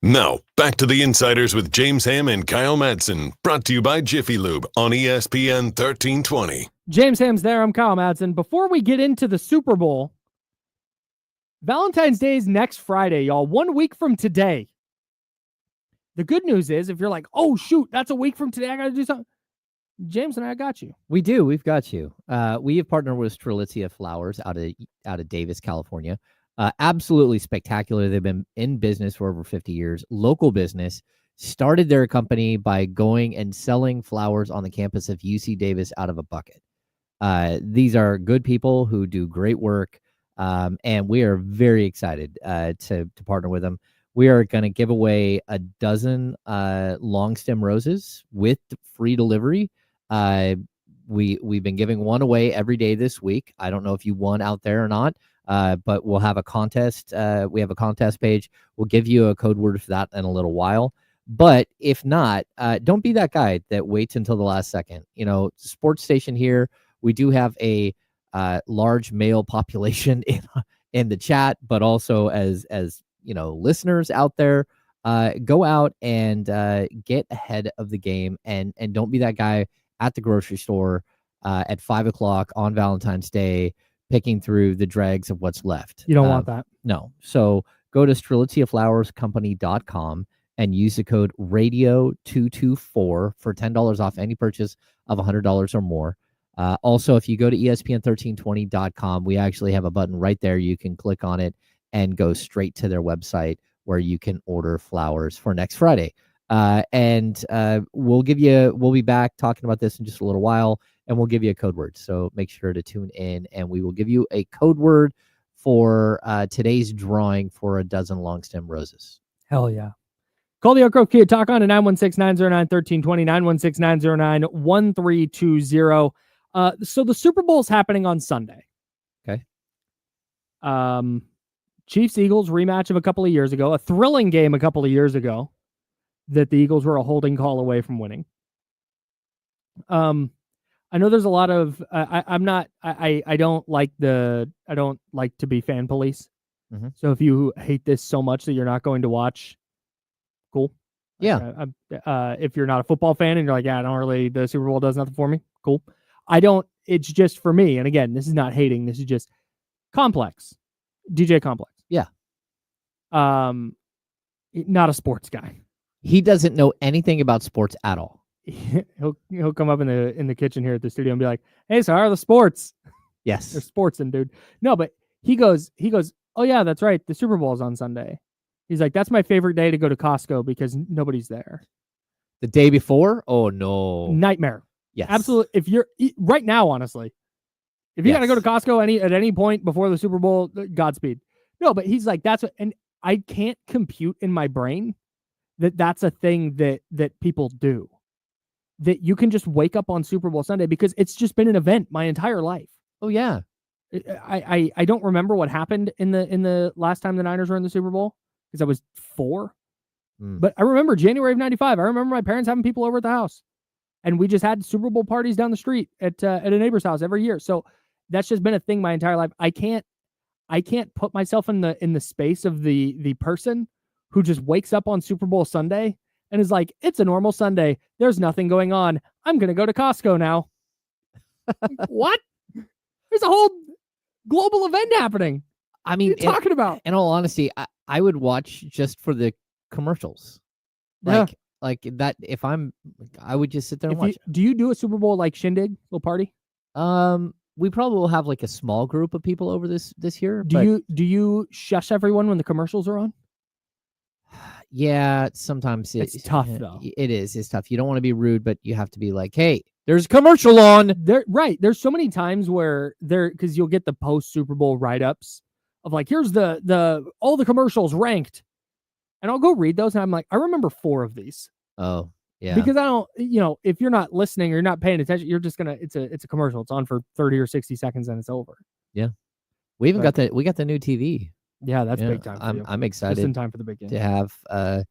Now, back to the Insiders with James Ham and Kyle Madsen, brought to you by Jiffy Lube on ESPN 1320. James Ham's there. I'm Kyle Madsen. Before we get into the Super Bowl, Valentine's Day is next Friday, y'all. 1 week from today. The good news is, if you're like, oh, shoot, that's a week from today, I got to do something. James and I got you. We do. We've got you. We have partnered with Strelitzia Flowers out of Davis, California. Absolutely spectacular. They've been in business for over 50 years. Local business. Started their company by going and selling flowers on the campus of UC Davis out of a bucket. These are good people who do great work, and we are very excited to partner with them. We are going to give away a dozen long stem roses with free delivery. We've been giving one away every day this week. I don't know if you won out there or not, but we'll have a contest. We have a contest page. We'll give you a code word for that in a little while. But if not, don't be that guy that waits until the last second. Sports station here, we do have a large male population in the chat, but also as listeners out there, go out and get ahead of the game and don't be that guy at the grocery store at 5:00 on Valentine's Day picking through the dregs of what's left. You don't want that. No. So go to StrelitziaFlowersCompany.com and use the code radio224 for $10 off any purchase of $100 or more. Also, if you go to ESPN1320.com, we actually have a button right there. You can click on it and go straight to their website where you can order flowers for next Friday. And we'll be back talking about this in just a little while, and we'll give you a code word. So make sure to tune in, and we will give you a code word for today's drawing for a dozen long stem roses. Hell yeah. Call the Oak Grove Kia Talk on at 916-909-1320, 916-909-1320. So the Super Bowl is happening on Sunday. Okay. Chiefs-Eagles rematch of a couple of years ago, a thrilling game a couple of years ago that the Eagles were a holding call away from winning. I know there's a lot of I don't like to be fan police. Mm-hmm. So if you hate this so much that you're not going to watch, cool. Yeah. If you're not a football fan and you're like, the Super Bowl does nothing for me, cool. It's just for me. And again, this is not hating. This is just Complex. DJ Complex. Yeah. Not a sports guy. He doesn't know anything about sports at all. He'll come up in the kitchen here at the studio and be like, "Hey, so how are the sports?" Yes. They're sportsing, dude. No, but he goes, "Oh yeah, that's right. The Super Bowl is on Sunday." He's like, "That's my favorite day to go to Costco because nobody's there." The day before? Oh no. Nightmare. Yes. Absolutely. If you're right now, honestly, if you got to go to Costco at any point before the Super Bowl, Godspeed. No, but he's like, and I can't compute in my brain that that's a thing that people do. That you can just wake up on Super Bowl Sunday because it's just been an event my entire life. Oh yeah. I don't remember what happened in the last time the Niners were in the Super Bowl because I was 4. But I remember January of '95. I remember my parents having people over at the house, and we just had Super Bowl parties down the street at a neighbor's house every year. So that's just been a thing my entire life. I can't put myself in the space of the person who just wakes up on Super Bowl Sunday and is like, it's a normal Sunday. There's nothing going on. I'm going to go to Costco now. What? There's a whole global event happening. I mean, what are you talking about? In all honesty, I would watch just for the commercials. Like that. I would just sit there and watch. Do you do a Super Bowl like shindig, little party? we probably will have like a small group of people over this year. Do you shush everyone when the commercials are on? Yeah, sometimes it's tough though. It is. It's tough. You don't want to be rude, but you have to be like, hey, there's a commercial on. There's so many times where because you'll get the post Super Bowl write-ups of like, here's the all the commercials ranked. And I'll go read those and I'm like, I remember 4 of these. Oh, yeah. Because I don't, if you're not listening, you're not paying attention, you're just gonna it's a commercial. It's on for 30 or 60 seconds and it's over. Yeah. We even got the new TV. Yeah, that's big time for you. I'm excited. Just in time for the big game. To have to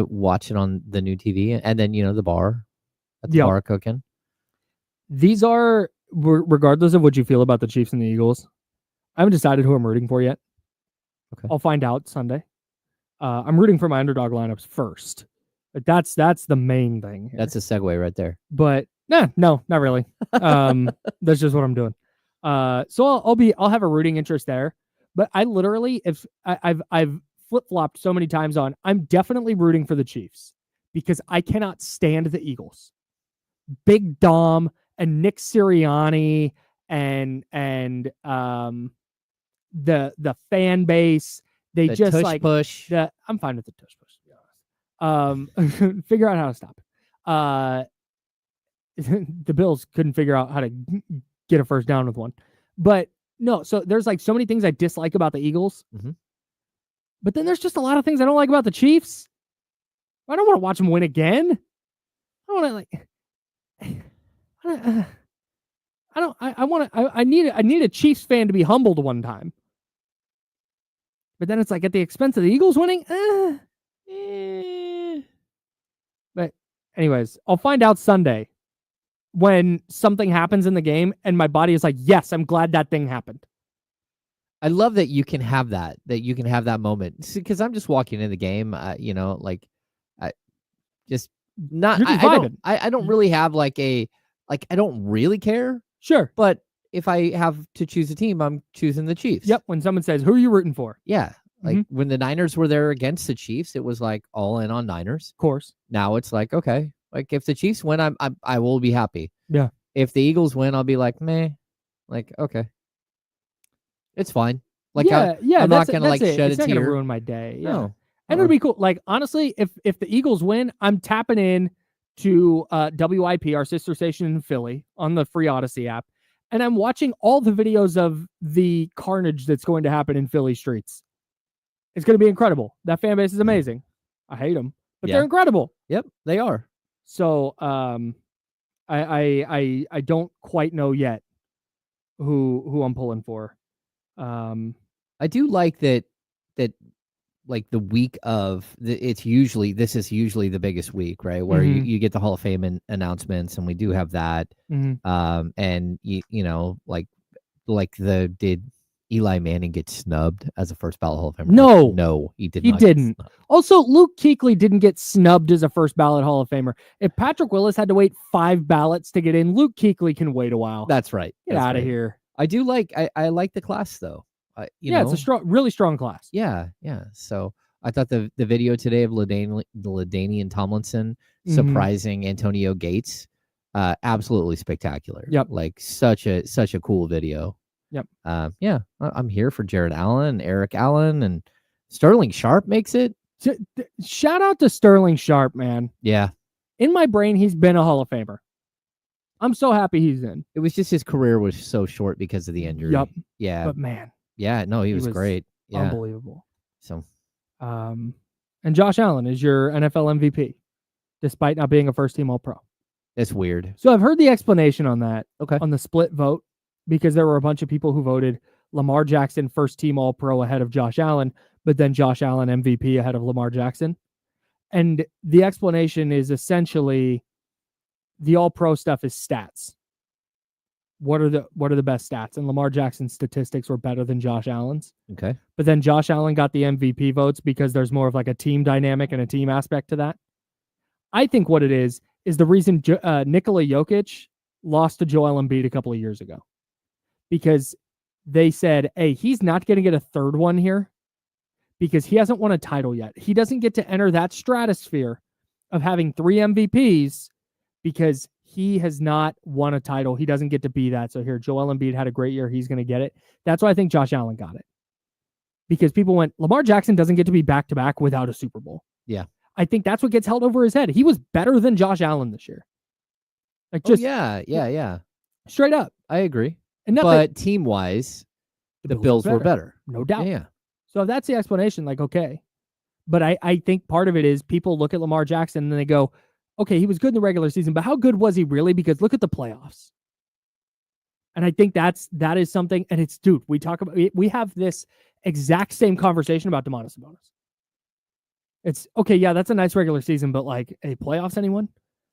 watch it on the new TV, and then the bar at the bar cooking. These are, regardless of what you feel about the Chiefs and the Eagles, I haven't decided who I'm rooting for yet. Okay. I'll find out Sunday. I'm rooting for my underdog lineups first. But that's the main thing here. That's a segue right there. But no, not really. That's just what I'm doing. So I'll have a rooting interest there. But I literally, if I've flip-flopped so many times on, I'm definitely rooting for the Chiefs because I cannot stand the Eagles. Big Dom and Nick Sirianni and the fan base, they just tush like push. I'm fine with the tush push, to be honest. Figure out how to stop it. The Bills couldn't figure out how to get a first down with one. But no, so there's like so many things I dislike about the Eagles. Mm-hmm. But then there's just a lot of things I don't like about the Chiefs. I don't want to watch them win again. I don't want to I need a Chiefs fan to be humbled one time. But then it's like at the expense of the Eagles winning. But anyways, I'll find out Sunday when something happens in the game and my body is like, yes, I'm glad that thing happened. I love that you can have that you can have that moment, because I'm just walking in the game, like I just not, I don't really have I don't really care. Sure. But if I have to choose a team, I'm choosing the Chiefs. Yep. When someone says, who are you rooting for? Yeah. Like when the Niners were there against the Chiefs, it was like all in on Niners. Of course. Now it's like, okay, like if the Chiefs win, I will be happy. Yeah. If the Eagles win, I'll be like, meh. Like, okay. It's fine. Like, I'm not going to like shed a tear. It's not going to ruin my day. Yeah. No. And it'll be cool. Like, honestly, if the Eagles win, I'm tapping in to WIP, our sister station in Philly, on the free Odyssey app. And I'm watching all the videos of the carnage that's going to happen in Philly streets. It's going to be incredible. That fan base is amazing. I hate them, but they're incredible. Yep, they are. So I don't quite know yet who I'm pulling for. I do like that like the week of this is usually the biggest week, right? Where you get the Hall of Fame announcements, and we do have that. And did Eli Manning get snubbed as a first ballot Hall of Famer? No, he did not. He didn't. Also, Luke Kuechly didn't get snubbed as a first ballot Hall of Famer. If Patrick Willis had to wait 5 ballots to get in, Luke Kuechly can wait a while. That's right. Get out of here. I do like I like the class though. It's a really strong class. Yeah. So I thought the video today of LaDainian Tomlinson surprising Antonio Gates, absolutely spectacular. Yep. Like such a cool video. Yep. I'm here for Jared Allen, Eric Allen, and Sterling Sharp makes it. Shout out to Sterling Sharp, man. Yeah. In my brain, he's been a Hall of Famer. I'm so happy he's in. It was just his career was so short because of the injury. Yep. Yeah. But man. Yeah, no, he was great. Yeah. Unbelievable. So, and Josh Allen is your NFL MVP, despite not being a first-team All-Pro. It's weird. So I've heard the explanation on that. Okay. On the split vote, because there were a bunch of people who voted Lamar Jackson first-team All-Pro ahead of Josh Allen, but then Josh Allen MVP ahead of Lamar Jackson. And the explanation is essentially the All-Pro stuff is stats. What are the best stats? And Lamar Jackson's statistics were better than Josh Allen's. Okay. But then Josh Allen got the MVP votes because there's more of like a team dynamic and a team aspect to that. I think what it is the reason Nikola Jokic lost to Joel Embiid a couple of years ago. Because they said, hey, he's not going to get a third one here because he hasn't won a title yet. He doesn't get to enter that stratosphere of having 3 MVPs because he has not won a title. He doesn't get to be that. So here, Joel Embiid had a great year. He's going to get it. That's why I think Josh Allen got it. Because people went, Lamar Jackson doesn't get to be back-to-back without a Super Bowl. Yeah. I think that's what gets held over his head. He was better than Josh Allen this year. Like just yeah. Straight up. I agree. And but team-wise, the Bills were better. No doubt. Yeah. So if that's the explanation, like, okay. But I think part of it is people look at Lamar Jackson and they go, okay, he was good in the regular season, but how good was he really? Because look at the playoffs. And I think that is something, and it's, dude, we have this exact same conversation about Domantas Sabonis. It's, okay, yeah, that's a nice regular season, but like, playoffs, anyone?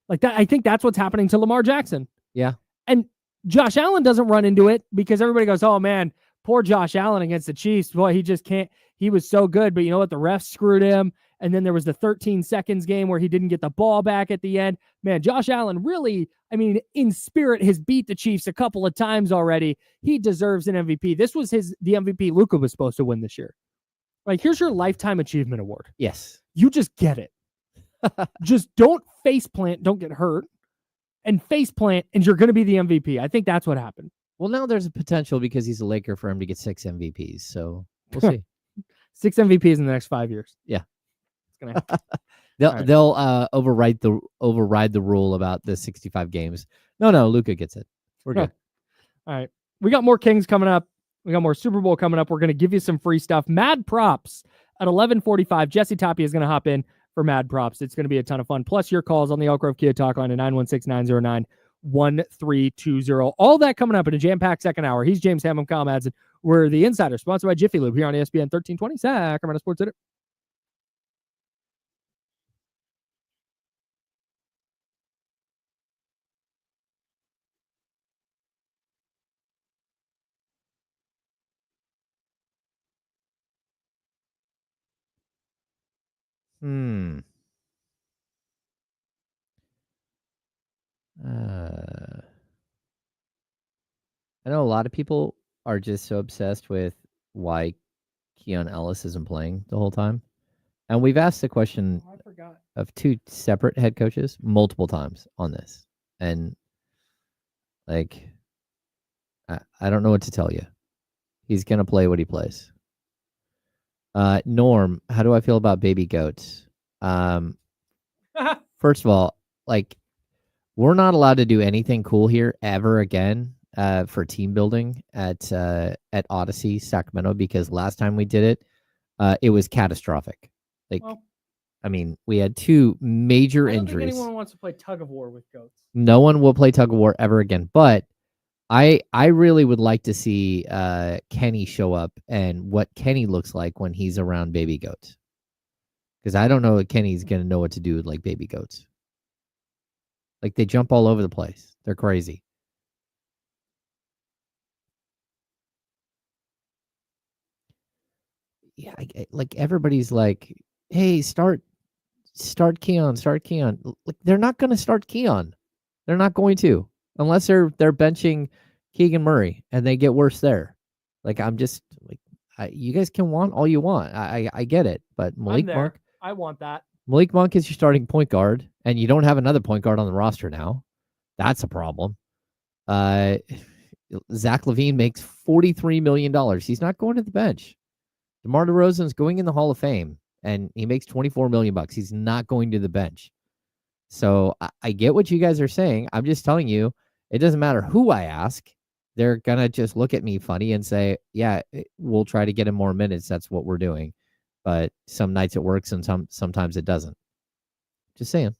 Like that, I think that's what's happening to Lamar Jackson. Yeah. And Josh Allen doesn't run into it because everybody goes, oh man, poor Josh Allen against the Chiefs. Boy, he just can't. He was so good, but you know what? The refs screwed him. And then there was the 13 seconds game where he didn't get the ball back at the end. Man, Josh Allen really, I mean, in spirit, has beat the Chiefs a couple of times already. He deserves an MVP. This was the MVP Luka was supposed to win this year. Like, here's your Lifetime Achievement Award. Yes. You just get it. Just don't faceplant, don't get hurt, and faceplant, and you're going to be the MVP. I think that's what happened. Well, now there's a potential because he's a Laker for him to get 6 MVPs. So we'll see. 6 MVPs in the next 5 years. Yeah. It's going to happen. They'll override the rule about the 65 games. No, Luka gets it. We're good. All right. We got more Kings coming up. We got more Super Bowl coming up. We're going to give you some free stuff. Mad Props at 11:45. Jesse Tapia is going to hop in for Mad Props. It's going to be a ton of fun. Plus your calls on the Elk Grove Kia Talk line at 916-909-1320. All that coming up in a jam-packed second hour. He's James Hammond, Kyle Madsen. We're the Insider, sponsored by Jiffy Lube here on ESPN 1320 Sacramento Sports Center. I know a lot of people are just so obsessed with why Keon Ellis isn't playing the whole time. And we've asked the question of 2 separate head coaches multiple times on this. And like, I don't know what to tell you. He's going to play what he plays. Norm, how do I feel about baby goats? First of all, like, we're not allowed to do anything cool here ever again for team building at Odyssey Sacramento, because last time we did it, it was catastrophic. Like, well, I mean, we had 2 major injuries. I don't think anyone wants to play tug of war with goats. No one will play tug of war ever again. But I really would like to see Kenny show up and what Kenny looks like when he's around baby goats. Because I don't know if Kenny's going to know what to do with like baby goats. Like, they jump all over the place. They're crazy. Yeah, like everybody's like, hey, start Keon. Like, they're not going to start Keon. They're not going to, unless they're benching Keegan Murray and they get worse there. Like, I'm just like, you guys can want all you want. I get it, but Malik Monk, I want that. Malik Monk is your starting point guard, and you don't have another point guard on the roster now. That's a problem. Zach LaVine makes $43 million. He's not going to the bench. DeMar DeRozan's going in the Hall of Fame, and he makes $24 million. He's not going to the bench. So I get what you guys are saying. I'm just telling you, it doesn't matter who I ask. They're going to just look at me funny and say, yeah, we'll try to get him more minutes. That's what we're doing. But some nights it works and sometimes it doesn't. Just saying.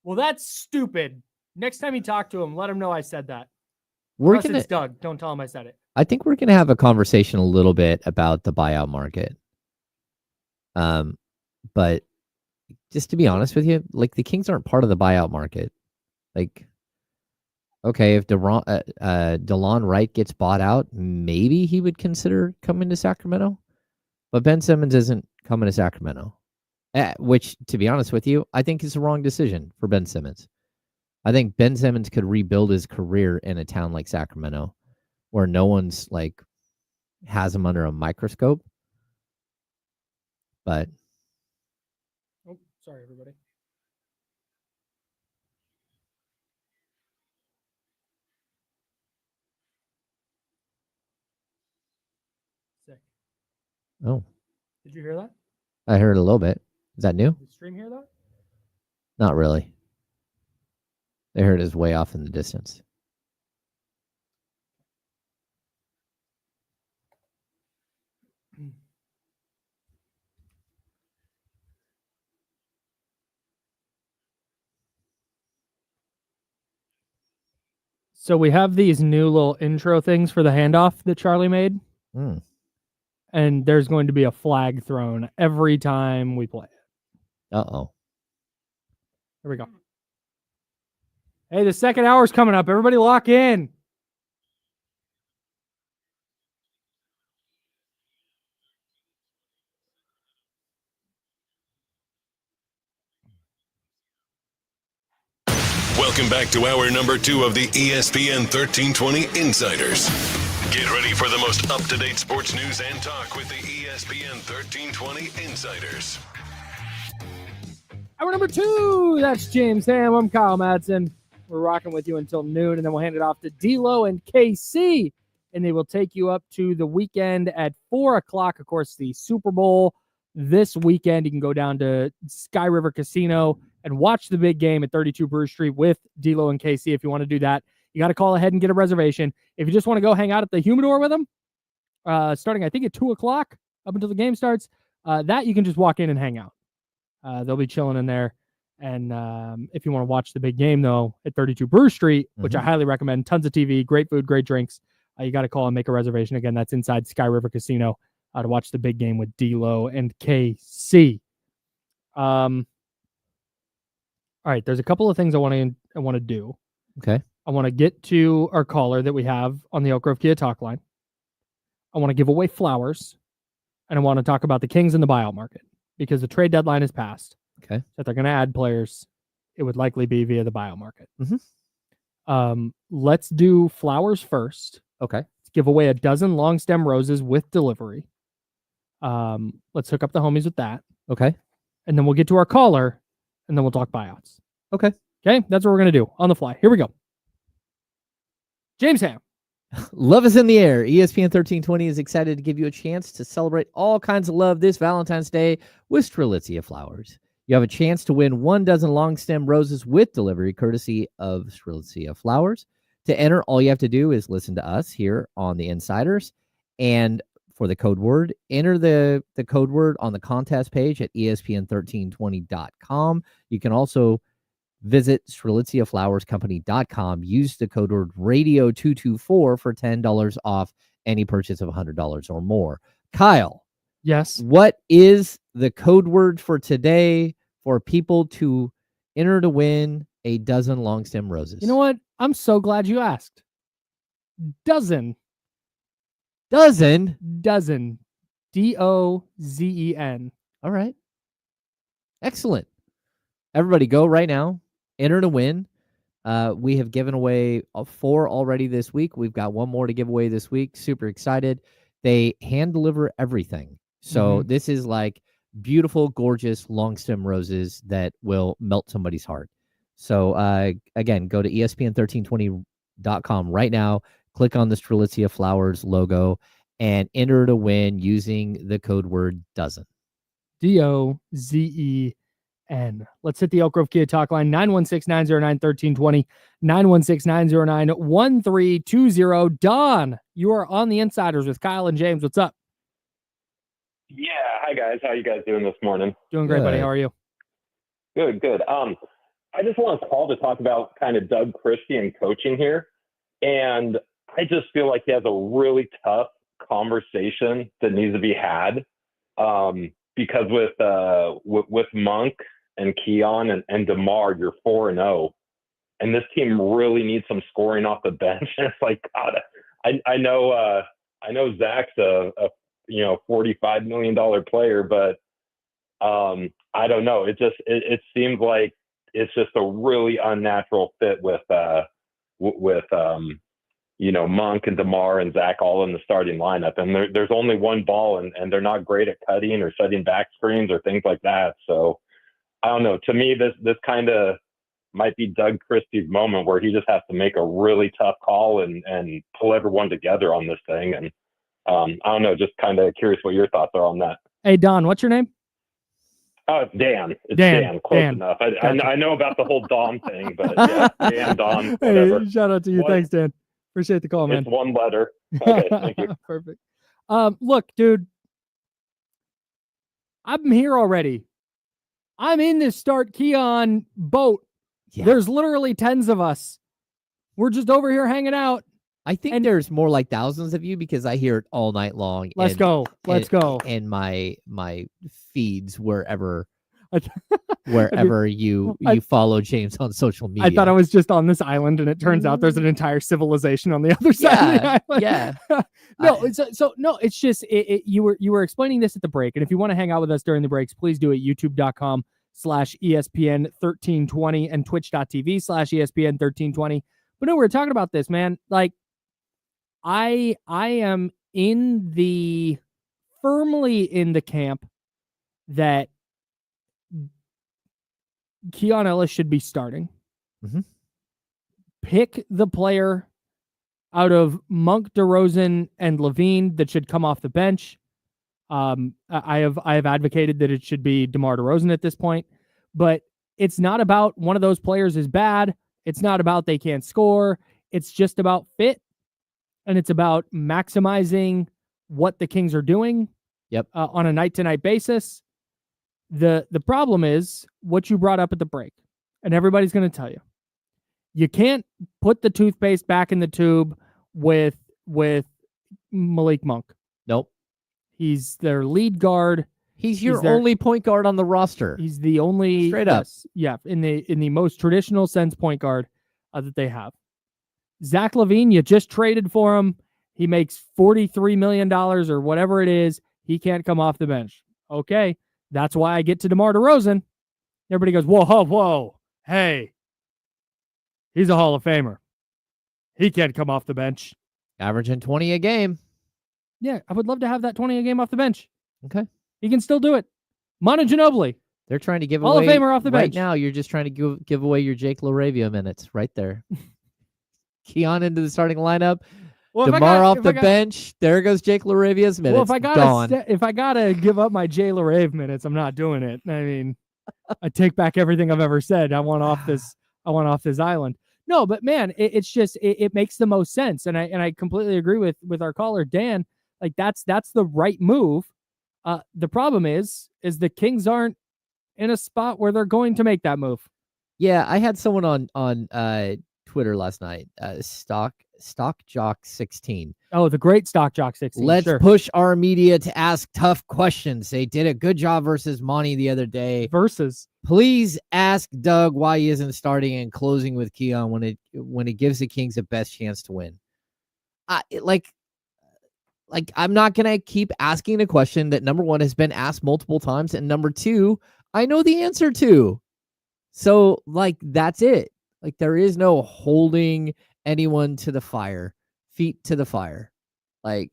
Well, that's stupid. Next time you talk to him, let him know I said that. It's Doug. Don't tell him I said it. I think we're going to have a conversation a little bit about the buyout market. But just to be honest with you, like, the Kings aren't part of the buyout market. Like, okay, if DeLon Wright gets bought out, maybe he would consider coming to Sacramento. But Ben Simmons isn't coming to Sacramento, which, to be honest with you, I think is the wrong decision for Ben Simmons. I think Ben Simmons could rebuild his career in a town like Sacramento, where no one's like has him under a microscope. But sorry, everybody. Oh. Did you hear that? I heard a little bit. Is that new? Did the stream hear that? Not really. They heard it is way off in the distance. So we have these new little intro things for the handoff that Charlie made. And there's going to be a flag thrown every time we play it. Uh-oh. Here we go. Hey, the second hour's coming up. Everybody lock in. Welcome back to hour number 2 of the ESPN 1320 Insiders. Get ready for the most up-to-date sports news and talk with the ESPN 1320 Insiders. Hour number 2. That's James Ham. I'm Kyle Madsen. We're rocking with you until noon, and then we'll hand it off to D-Lo and KC, and they will take you up to the weekend at 4 o'clock. Of course, the Super Bowl this weekend. You can go down to Sky River Casino and watch the big game at 32 Bruce Street with D-Lo and KC. If you want to do that, you got to call ahead and get a reservation. If you just want to go hang out at the Humidor with them, starting, I think, at 2 o'clock up until the game starts, that you can just walk in and hang out. They'll be chilling in there. And if you want to watch the big game, though, at 32 Bruce Street, which I highly recommend, tons of TV, great food, great drinks, you got to call and make a reservation. Again, that's inside Sky River Casino to watch the big game with D-Lo and KC. All right, there's a couple of things I want to do. Okay. I want to get to our caller that we have on the Elk Grove Kia talk line. I want to give away flowers, and I want to talk about the Kings in the buyout market because the trade deadline is passed. Okay. That they're going to add players. It would likely be via the buyout market. Let's do flowers first. Okay. Let's give away a dozen long stem roses with delivery. Let's hook up the homies with that. Okay. And then we'll get to our caller, and then we'll talk buyouts. Okay. Okay, that's what we're going to do on the fly. Here we go. James Ham. Love is in the air. ESPN 1320 is excited to give you a chance to celebrate all kinds of love this Valentine's Day with Strelitzia flowers. You have a chance to win 1 dozen long stem roses with delivery courtesy of Strelitzia flowers. To enter, all you have to do is listen to us here on the Insiders, and for the code word, enter the code word on the contest page at ESPN1320.com. You can also visit StrelitziaFlowersCompany.com. Use the code word radio224 for $10 off any purchase of $100 or more. Kyle. Yes. What is the code word for today for people to enter to win a dozen long stem roses? You know what? I'm so glad you asked. Dozen. Dozen? Dozen. DOZEN. All right. Excellent. Everybody go right now. Enter to win. We have given away 4 already this week. We've got 1 more to give away this week. Super excited. They hand deliver everything. So this is like beautiful, gorgeous long stem roses that will melt somebody's heart. So again, go to ESPN1320.com right now. Click on the Strelitzia Flowers logo and enter to win using the code word dozen. DOZEN. Let's hit the Elk Grove Kia talk line, 916-909-1320, 916-909-1320. Don, you are on the Insiders with Kyle and James. What's up? Yeah. Hi, guys. How you guys doing this morning? Doing great, buddy. How are you? Good. I just want to call to talk about kind of Doug Christie and coaching here. And I just feel like he has a really tough conversation that needs to be had. Because with Monk and Keon and DeMar, you're 4-0, and this team really needs some scoring off the bench. And it's like, God, I know Zach's a $45 million player, but I don't know. It seems like it's just a really unnatural fit with Monk and DeMar and Zach all in the starting lineup. And there's only one ball, and they're not great at cutting or setting back screens or things like that. So I don't know. To me, this kind of might be Doug Christie's moment where he just has to make a really tough call and pull everyone together on this thing. And I don't know, just kind of curious what your thoughts are on that. Hey, Don, what's your name? Oh, it's Dan. It's Dan. Close Dan. enough. Gotcha. I know about the whole Dom thing, but yeah, Dan, Don, whatever. Hey, shout out to you. Thanks, Dan. Appreciate the call, man. It's one letter. Okay, thank you. Perfect. Look, dude, I'm here already. I'm in this start Keon boat. Yeah. There's literally tens of us. We're just over here hanging out. I think there's more like thousands of you because I hear it all night long. Let's go. And my feeds wherever you follow James on social media. I thought I was just on this island, and it turns out there's an entire civilization on the other side of the island. Yeah. No, it's just you were explaining this at the break, and if you want to hang out with us during the breaks, please do it. YouTube.com/ESPN1320 and Twitch.tv/ESPN1320. But no, we're talking about this, man. Like, I am firmly in the camp that Keon Ellis should be starting. Mm-hmm. Pick the player out of Monk, DeRozan, and Levine that should come off the bench. I have advocated that it should be DeMar DeRozan at this point, but it's not about one of those players is bad. It's not about they can't score. It's just about fit, and it's about maximizing what the Kings are doing. Yep. On a night-to-night basis. The problem is what you brought up at the break, and everybody's going to tell you. You can't put the toothpaste back in the tube with Malik Monk. Nope. He's their lead guard. He's your only point guard on the roster. He's the only straight up. Yeah, in the most traditional sense point guard that they have. Zach LaVine, you just traded for him. He makes $43 million or whatever it is. He can't come off the bench. Okay. That's why I get to DeMar DeRozan. Everybody goes, whoa. Hey, he's a Hall of Famer. He can't come off the bench. Averaging 20 a game. Yeah, I would love to have that 20 a game off the bench. Okay. He can still do it. Manu Ginobili. They're trying to give Hall away. Hall of Famer off the bench. Right now, you're just trying to give away your Jake Laravia minutes right there. Keon into the starting lineup. Well, DeMar off the bench. There goes Jake Laravia's minutes. Well, if I gotta give up my Jay Larave minutes, I'm not doing it. I mean, I take back everything I've ever said. I want off this island. No, but man, it's just it makes the most sense, and I completely agree with our caller Dan. Like that's the right move. The problem is the Kings aren't in a spot where they're going to make that move. Yeah, I had someone on Twitter last night. Stock Jock 16. Oh, the great Stock Jock 16. Let's push our media to ask tough questions. They did a good job versus Monty the other day. Please ask Doug why he isn't starting and closing with Keon when it gives the Kings the best chance to win. I'm not gonna keep asking the question that number one has been asked multiple times, and number two, I know the answer to. So that's it. There is no holding anyone to the fire, feet to the fire. I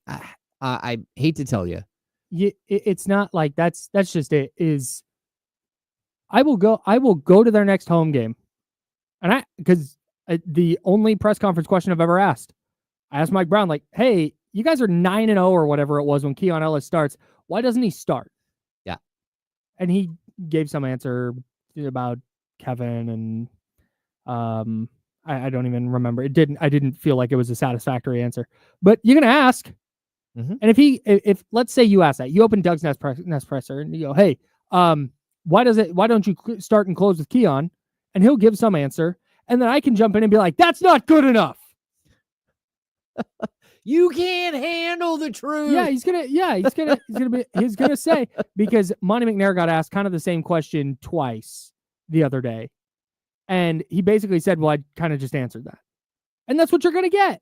hate to tell you. It's not like that's just it. Is I will go to their next home game, and because the only press conference question I've ever asked, I asked Mike Brown, hey, you guys are 9-0 or whatever it was when Keon Ellis starts. Why doesn't he start? Yeah, and he gave some answer about Kevin and I don't even remember. I didn't feel like it was a satisfactory answer. But you're gonna ask, and if let's say you ask that, you open Doug's Nest presser and you go, hey, why don't you start and close with Keon? And he'll give some answer, and then I can jump in and be like, that's not good enough. You can't handle the truth. He's gonna say, because Monty McNair got asked kind of the same question twice the other day. And he basically said, well, I kind of just answered that. And that's what you're going to get.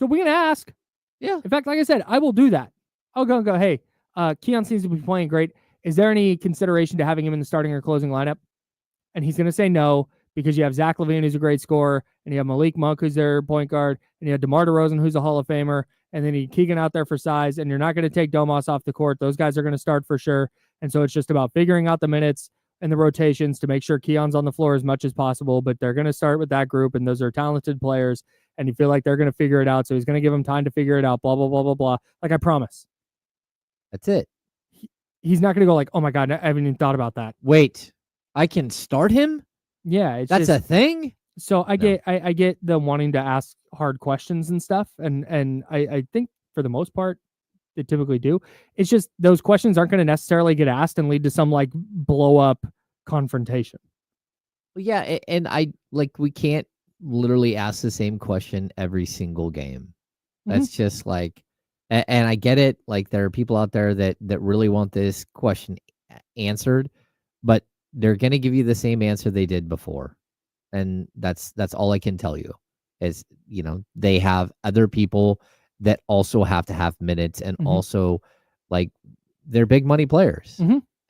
So we're going to ask. Yeah. In fact, like I said, I will do that. I'll go and go, hey, Keon seems to be playing great. Is there any consideration to having him in the starting or closing lineup? And he's going to say no, because you have Zach LaVine, who's a great scorer, and you have Malik Monk, who's their point guard, and you have DeMar DeRozan, who's a Hall of Famer, and then you Keegan out there for size, and you're not going to take Domas off the court. Those guys are going to start for sure. And so it's just about figuring out the minutes and the rotations to make sure Keon's on the floor as much as possible, but they're going to start with that group, and those are talented players, and you feel like they're going to figure it out, so he's going to give them time to figure it out, blah, blah, blah, blah, blah. Like, I promise. That's it. He's not going to go like, oh, my God, I haven't even thought about that. Wait, I can start him? Yeah. That's a thing? So I get the wanting to ask hard questions and stuff, and I think for the most part, they typically do. It's just those questions aren't going to necessarily get asked and lead to some like blow up confrontation. Well, yeah, and we can't literally ask the same question every single game. That's just like, and I get it. Like, there are people out there that really want this question answered, but they're going to give you the same answer they did before. And that's all I can tell you is, they have other people that also have to have minutes, and also like they're big money players.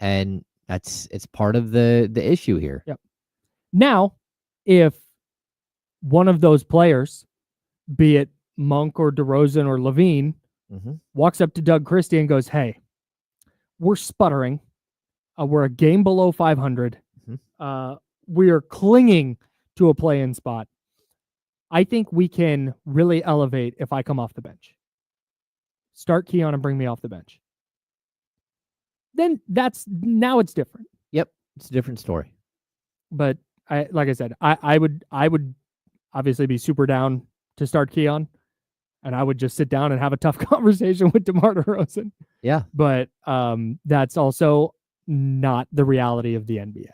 And it's part of the issue here. Yep. Now, if one of those players, be it Monk or DeRozan or Levine, walks up to Doug Christie and goes, hey, we're sputtering. We're a game below 500. We are clinging to a play-in spot. I think we can really elevate if I come off the bench. Start Keon and bring me off the bench. Then now it's different. Yep, it's a different story. But like I said, I would obviously be super down to start Keon, and I would just sit down and have a tough conversation with DeMar DeRozan. Yeah, but that's also not the reality of the NBA.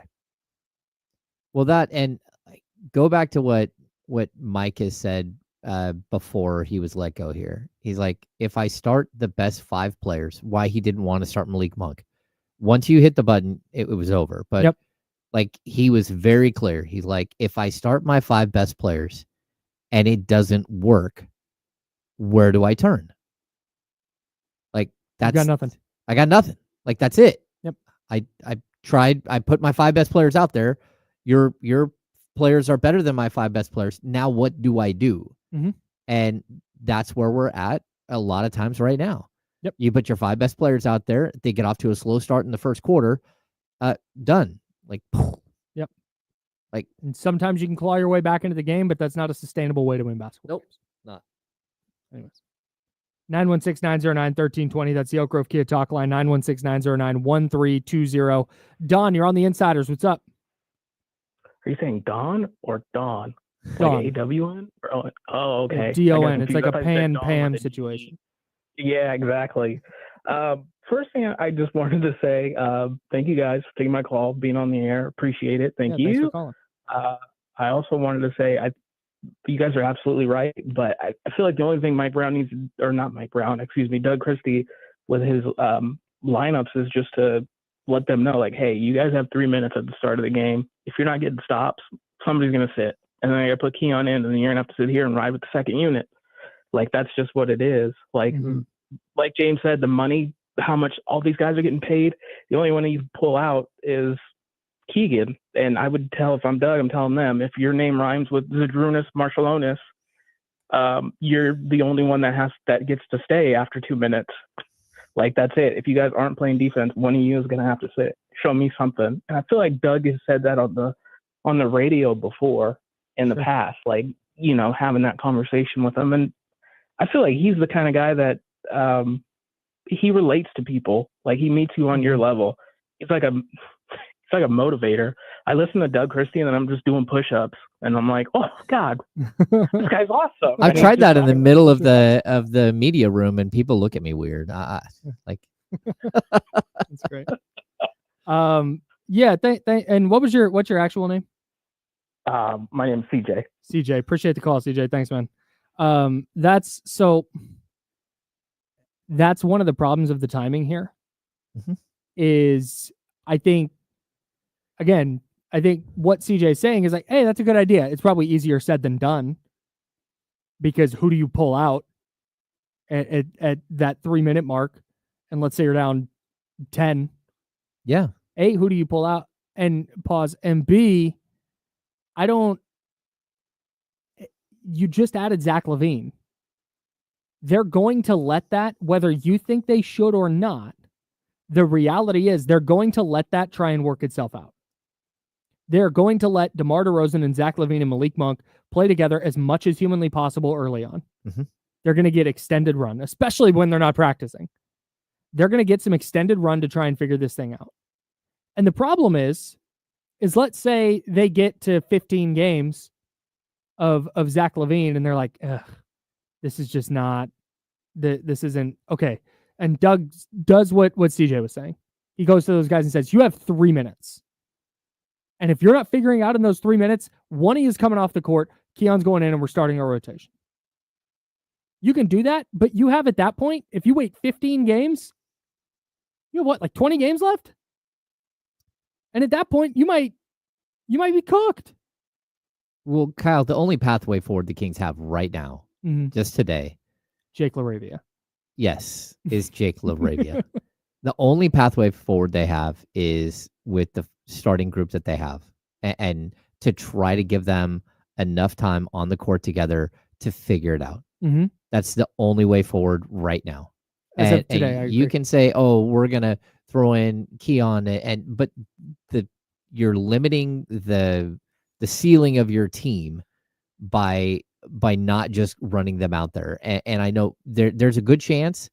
Well, that, and go back to what Mike has said before he was let go here. He's like, if I start the best 5 players, why he didn't want to start Malik Monk. Once you hit the button, it was over. But like, he was very clear. He's like, if I start my 5 best players and it doesn't work, where do I turn? Like, I got nothing. Like, that's it. Yep. I tried. I put my 5 best players out there. Your players are better than my 5 best players. Now what do I do? And that's where we're at a lot of times right now. Yep. You put your 5 best players out there. They get off to a slow start in the first quarter. Done. Like, yep. Like, and sometimes you can claw your way back into the game, but that's not a sustainable way to win basketball. Nope. Not. Anyways. 916-909-1320. That's the Oak Grove Kia talk line. 916-909-1320. Don, you're on the Insiders. What's up? Are you saying Don or Dawn? Dawn. Like AWN? Oh, okay. DON. It's like a Pam situation. Yeah, exactly. First thing I just wanted to say, thank you guys for taking my call, being on the air. Appreciate it. Thank you. Thanks for calling. I also wanted to say, you guys are absolutely right, but I feel like the only thing Doug Christie with his lineups is just to let them know, like, hey, you guys have 3 minutes at the start of the game. If you're not getting stops, somebody's going to sit. And then I got to put Keon in, and then you're going to have to sit here and ride with the second unit. Like, that's just what it is. Like, like James said, the money, how much all these guys are getting paid, the only one that you pull out is Keegan. And I would tell, if I'm Doug, I'm telling them, if your name rhymes with Zadrunas Marshallonis, you're the only one that gets to stay after 2 minutes. Like, that's it. If you guys aren't playing defense, one of you is going to have to sit. Show me something. And I feel like Doug has said that on the radio before in the past, like, having that conversation with them. And I feel like he's the kind of guy that he relates to people. Like, he meets you on your level. He's like a motivator. I listen to Doug Christie and then I'm just doing push-ups and I'm like, oh God, this guy's awesome. I've tried that in the middle of the media room and people look at me weird. Like, that's great. Yeah. And what's your actual name? My name's CJ. CJ, appreciate the call, CJ. Thanks, man. That's one of the problems of the timing here. Is I think what CJ is saying is like, hey, that's a good idea. It's probably easier said than done, because who do you pull out at that 3 minute mark? And let's say you're down 10. Yeah. A, who do you pull out? And pause. And B, you just added Zach LaVine. They're going to let that, whether you think they should or not. The reality is they're going to let that try and work itself out. they're going to let DeMar DeRozan and Zach LaVine and Malik Monk play together as much as humanly possible early on. Mm-hmm. They're going to get extended run, especially when they're not practicing. They're going to get some extended run to try and figure this thing out. And the problem is let's say they get to 15 games of Zach LaVine and they're like, ugh, this is just not, this isn't, okay. And Doug does what CJ was saying. He goes to those guys and says, you have 3 minutes. And if you're not figuring out in those 3 minutes, one of you is coming off the court, Keon's going in, and we're starting our rotation. You can do that, but you have at that point, if you wait 15 games, you have what, like 20 games left? And at that point, you might be cooked. Well, Kyle, the only pathway forward the Kings have right now, just today, Jake Laravia. Yes, is Jake Laravia. The only pathway forward they have is with the starting group that they have, and to try to give them enough time on the court together to figure it out. Mm-hmm. That's the only way forward right now. As of today, and you can say, "Oh, we're gonna throw in Keon," but you're limiting the ceiling of your team by not just running them out there. And I know there's a good chance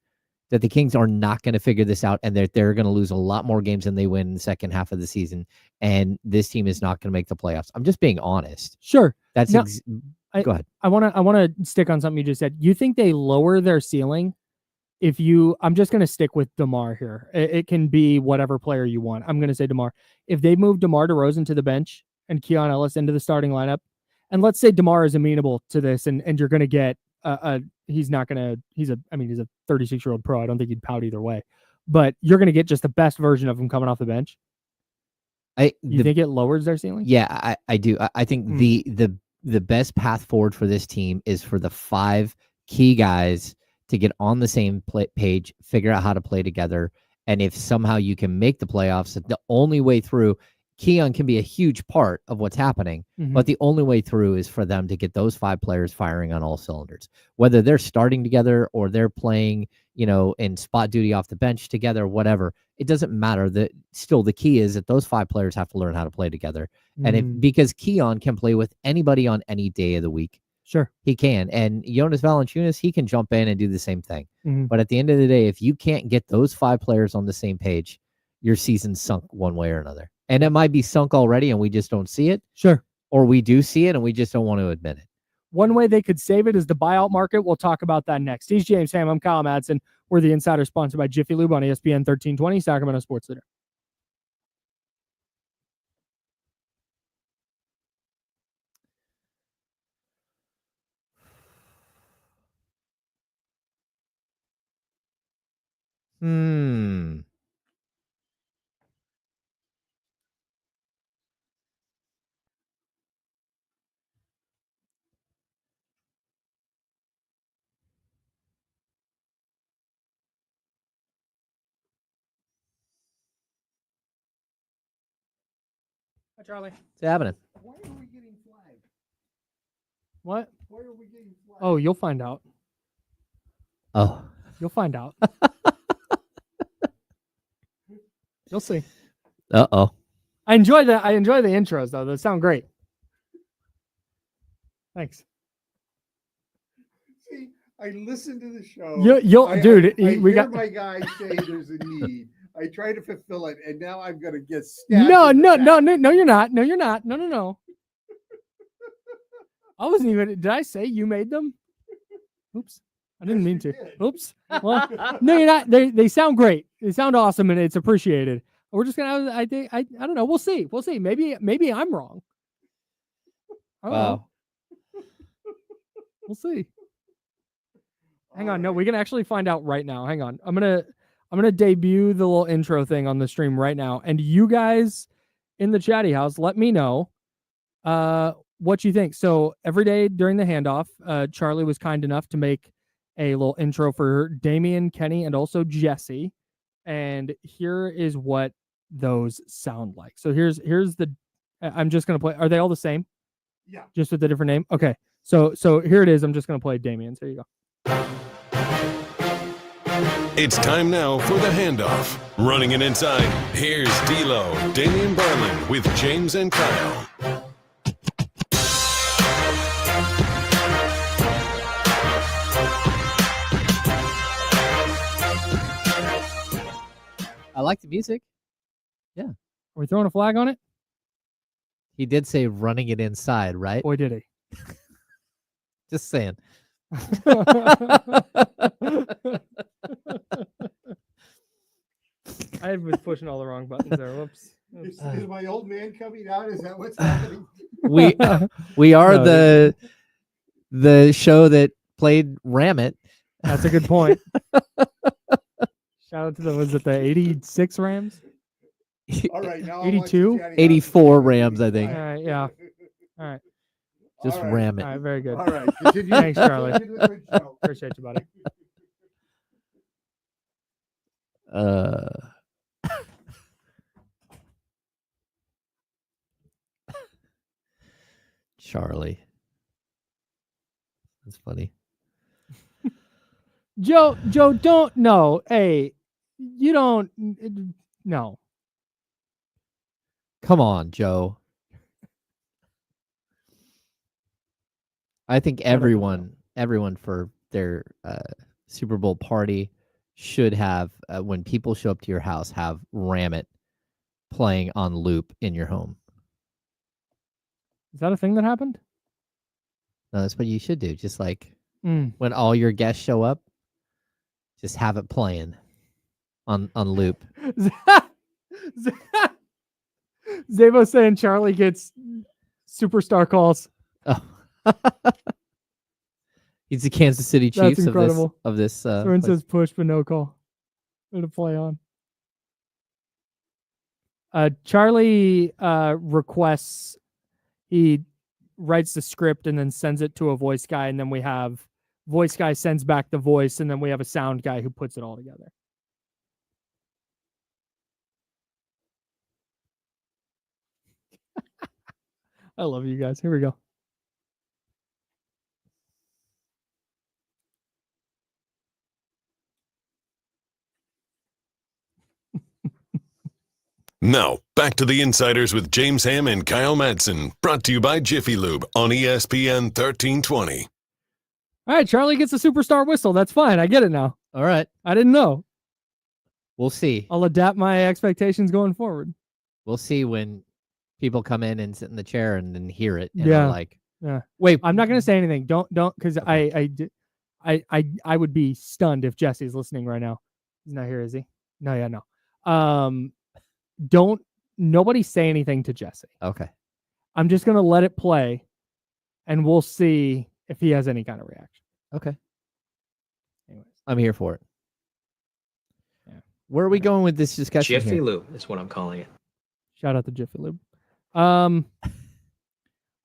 that the Kings are not going to figure this out, and they're going to lose a lot more games than they win in the second half of the season. And this team is not going to make the playoffs. I'm just being honest. Sure. That's go ahead. I want to stick on something you just said. You think they lower their ceiling if I'm just going to stick with DeMar here. It can be whatever player you want. I'm going to say DeMar. If they move DeMar DeRozan to the bench and Keon Ellis into the starting lineup, and let's say DeMar is amenable to this, and you're going to get he's a 36-year-old pro. I don't think he'd pout either way, but you're going to get just the best version of him coming off the bench. You think it lowers their ceiling? Yeah, I do. I think the best path forward for this team is for the 5 key guys to get on the same page, figure out how to play together. And if somehow you can make the playoffs, the only way through, Keon can be a huge part of what's happening, but the only way through is for them to get those 5 players firing on all cylinders, whether they're starting together or they're playing, in spot duty off the bench together, whatever. It doesn't matter. Still the key is that those 5 players have to learn how to play together. And because Keon can play with anybody on any day of the week. Sure. He can. And Jonas Valanciunas, he can jump in and do the same thing. But at the end of the day, if you can't get those 5 players on the same page, your season's sunk one way or another. And it might be sunk already and we just don't see it. Sure. Or we do see it and we just don't want to admit it. One way they could save it is the buyout market. We'll talk about that next. He's James Ham. I'm Kyle Madsen. We're the Insider, sponsored by Jiffy Lube on ESPN 1320, Sacramento Sports Leader. Hi, Charlie. What's happening? Why are we getting flagged? What? Why are we getting flagged? Oh, you'll find out. Oh. You'll find out. You'll see. Uh-oh. I enjoy the intros, though. Those sound great. Thanks. See, I listen to the show. We got my guy say there's a need. I try to fulfill it, and now I'm gonna get No, you're not. No. I wasn't even. Did I say you made them? Oops. I didn't mean to. Oops. Well, no, you're not. They sound great. They sound awesome, and it's appreciated. We're just gonna. I don't know. We'll see. Maybe I'm wrong. Wow. We'll see. Hang on. No, we can actually find out right now. Hang on. I'm gonna debut the little intro thing on the stream right now, and you guys in the chatty house, let me know what you think. So every day during the handoff, Charlie was kind enough to make a little intro for Damian, Kenny, and also Jesse. And here is what those sound like. So here's the. I'm just gonna play. Are they all the same? Yeah. Just with a different name. Okay. So here it is. I'm just gonna play Damian's. Here you go. It's time now for the handoff. Running it inside, here's D'Lo, Damian Barlin with James and Kyle. I like the music. Yeah. Are we throwing a flag on it? He did say running it inside, right? Boy, did he. Just saying. I was pushing all the wrong buttons there. Whoops. Is my old man coming out? Is that what's happening? We are the show that played Ram It. That's a good point. Shout out to was it the 86 Rams? All right, now 82? 84 Rams, I think. All right, yeah. All right. Just All right. Ram It. All right, very good. All right. Continue. Thanks, Charlie. Continue the good show. Appreciate you, buddy. Charlie. That's funny. Joe, don't no. Hey, you don't no. Come on, Joe. I think everyone for their Super Bowl party should have, when people show up to your house, have Ram It playing on loop in your home. Is that a thing that happened? No, that's what you should do. Just like when all your guests show up, just have it playing on loop. Zavo saying Charlie gets superstar calls. Oh. He's the Kansas City Chiefs of this. Someone says push but no call. What to play on. Charlie requests, he writes the script and then sends it to a voice guy, and then we have voice guy sends back the voice, and then we have a sound guy who puts it all together. I love you guys. Here we go. Now, back to the Insiders with James Ham and Kyle Madsen, brought to you by Jiffy Lube on ESPN 1320. All right, Charlie gets a superstar whistle. That's fine. I get it now. All right. I didn't know. We'll see. I'll adapt my expectations going forward. We'll see when people come in and sit in the chair and then hear it. And yeah. Yeah. Wait, I'm not going to say anything. Don't, because okay. I would be stunned if Jesse's listening right now. He's not here, is he? No, yeah, no. Don't nobody say anything to Jesse. Okay. I'm just going to let it play, and we'll see if he has any kind of reaction. Okay. Anyways. I'm here for it. Yeah. Where are we going with this discussion? Jiffy Lube is what I'm calling it. Shout out to Jiffy Lube. Are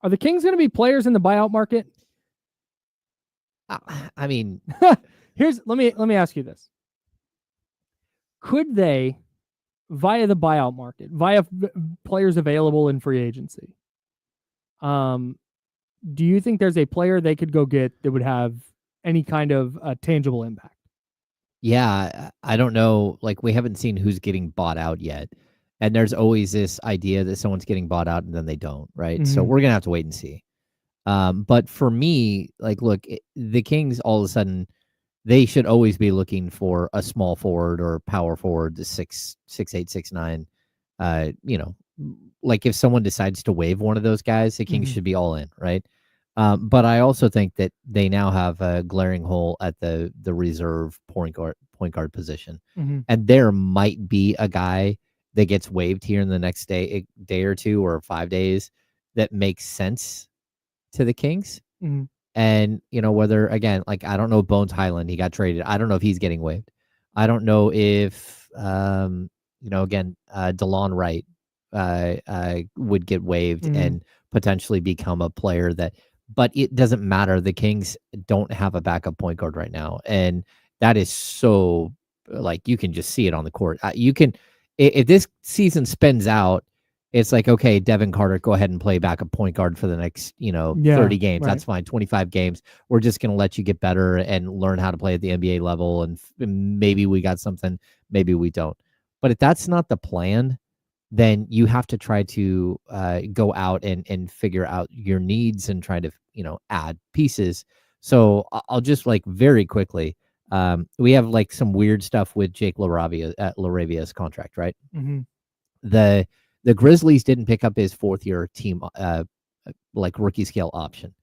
the Kings going to be players in the buyout market? I mean, let me ask you this. Could they, via the buyout market, via players available in free agency, do you think there's a player they could go get that would have any kind of tangible impact? Yeah, I don't know. Like, we haven't seen who's getting bought out yet. And there's always this idea that someone's getting bought out and then they don't, right? Mm-hmm. So we're going to have to wait and see. But for me, like, look, the Kings, all of a sudden, they should always be looking for a small forward or power forward, 6'8", 6'9". Like if someone decides to waive one of those guys, the Kings should be all in, right? But I also think that they now have a glaring hole at the reserve point guard position, and there might be a guy that gets waived here in the next day or two or 5 days that makes sense to the Kings. And, whether, again, like, I don't know, Bones Highland, he got traded. I don't know if he's getting waived. I don't know if, DeLon Wright would get waived and potentially become a player but it doesn't matter. The Kings don't have a backup point guard right now. And that is so, like, you can just see it on the court. If this season spins out It's like, okay, Devin Carter, go ahead and play backup point guard for the next, 30 games. Right. That's fine. 25 games. We're just going to let you get better and learn how to play at the NBA level. And maybe we got something, maybe we don't. But if that's not the plan, then you have to try to go out and figure out your needs and try to, add pieces. So I'll just like very quickly, we have like some weird stuff with Jake Laravia's contract, right? Mm-hmm. The Grizzlies didn't pick up his 4th-year team like rookie scale option.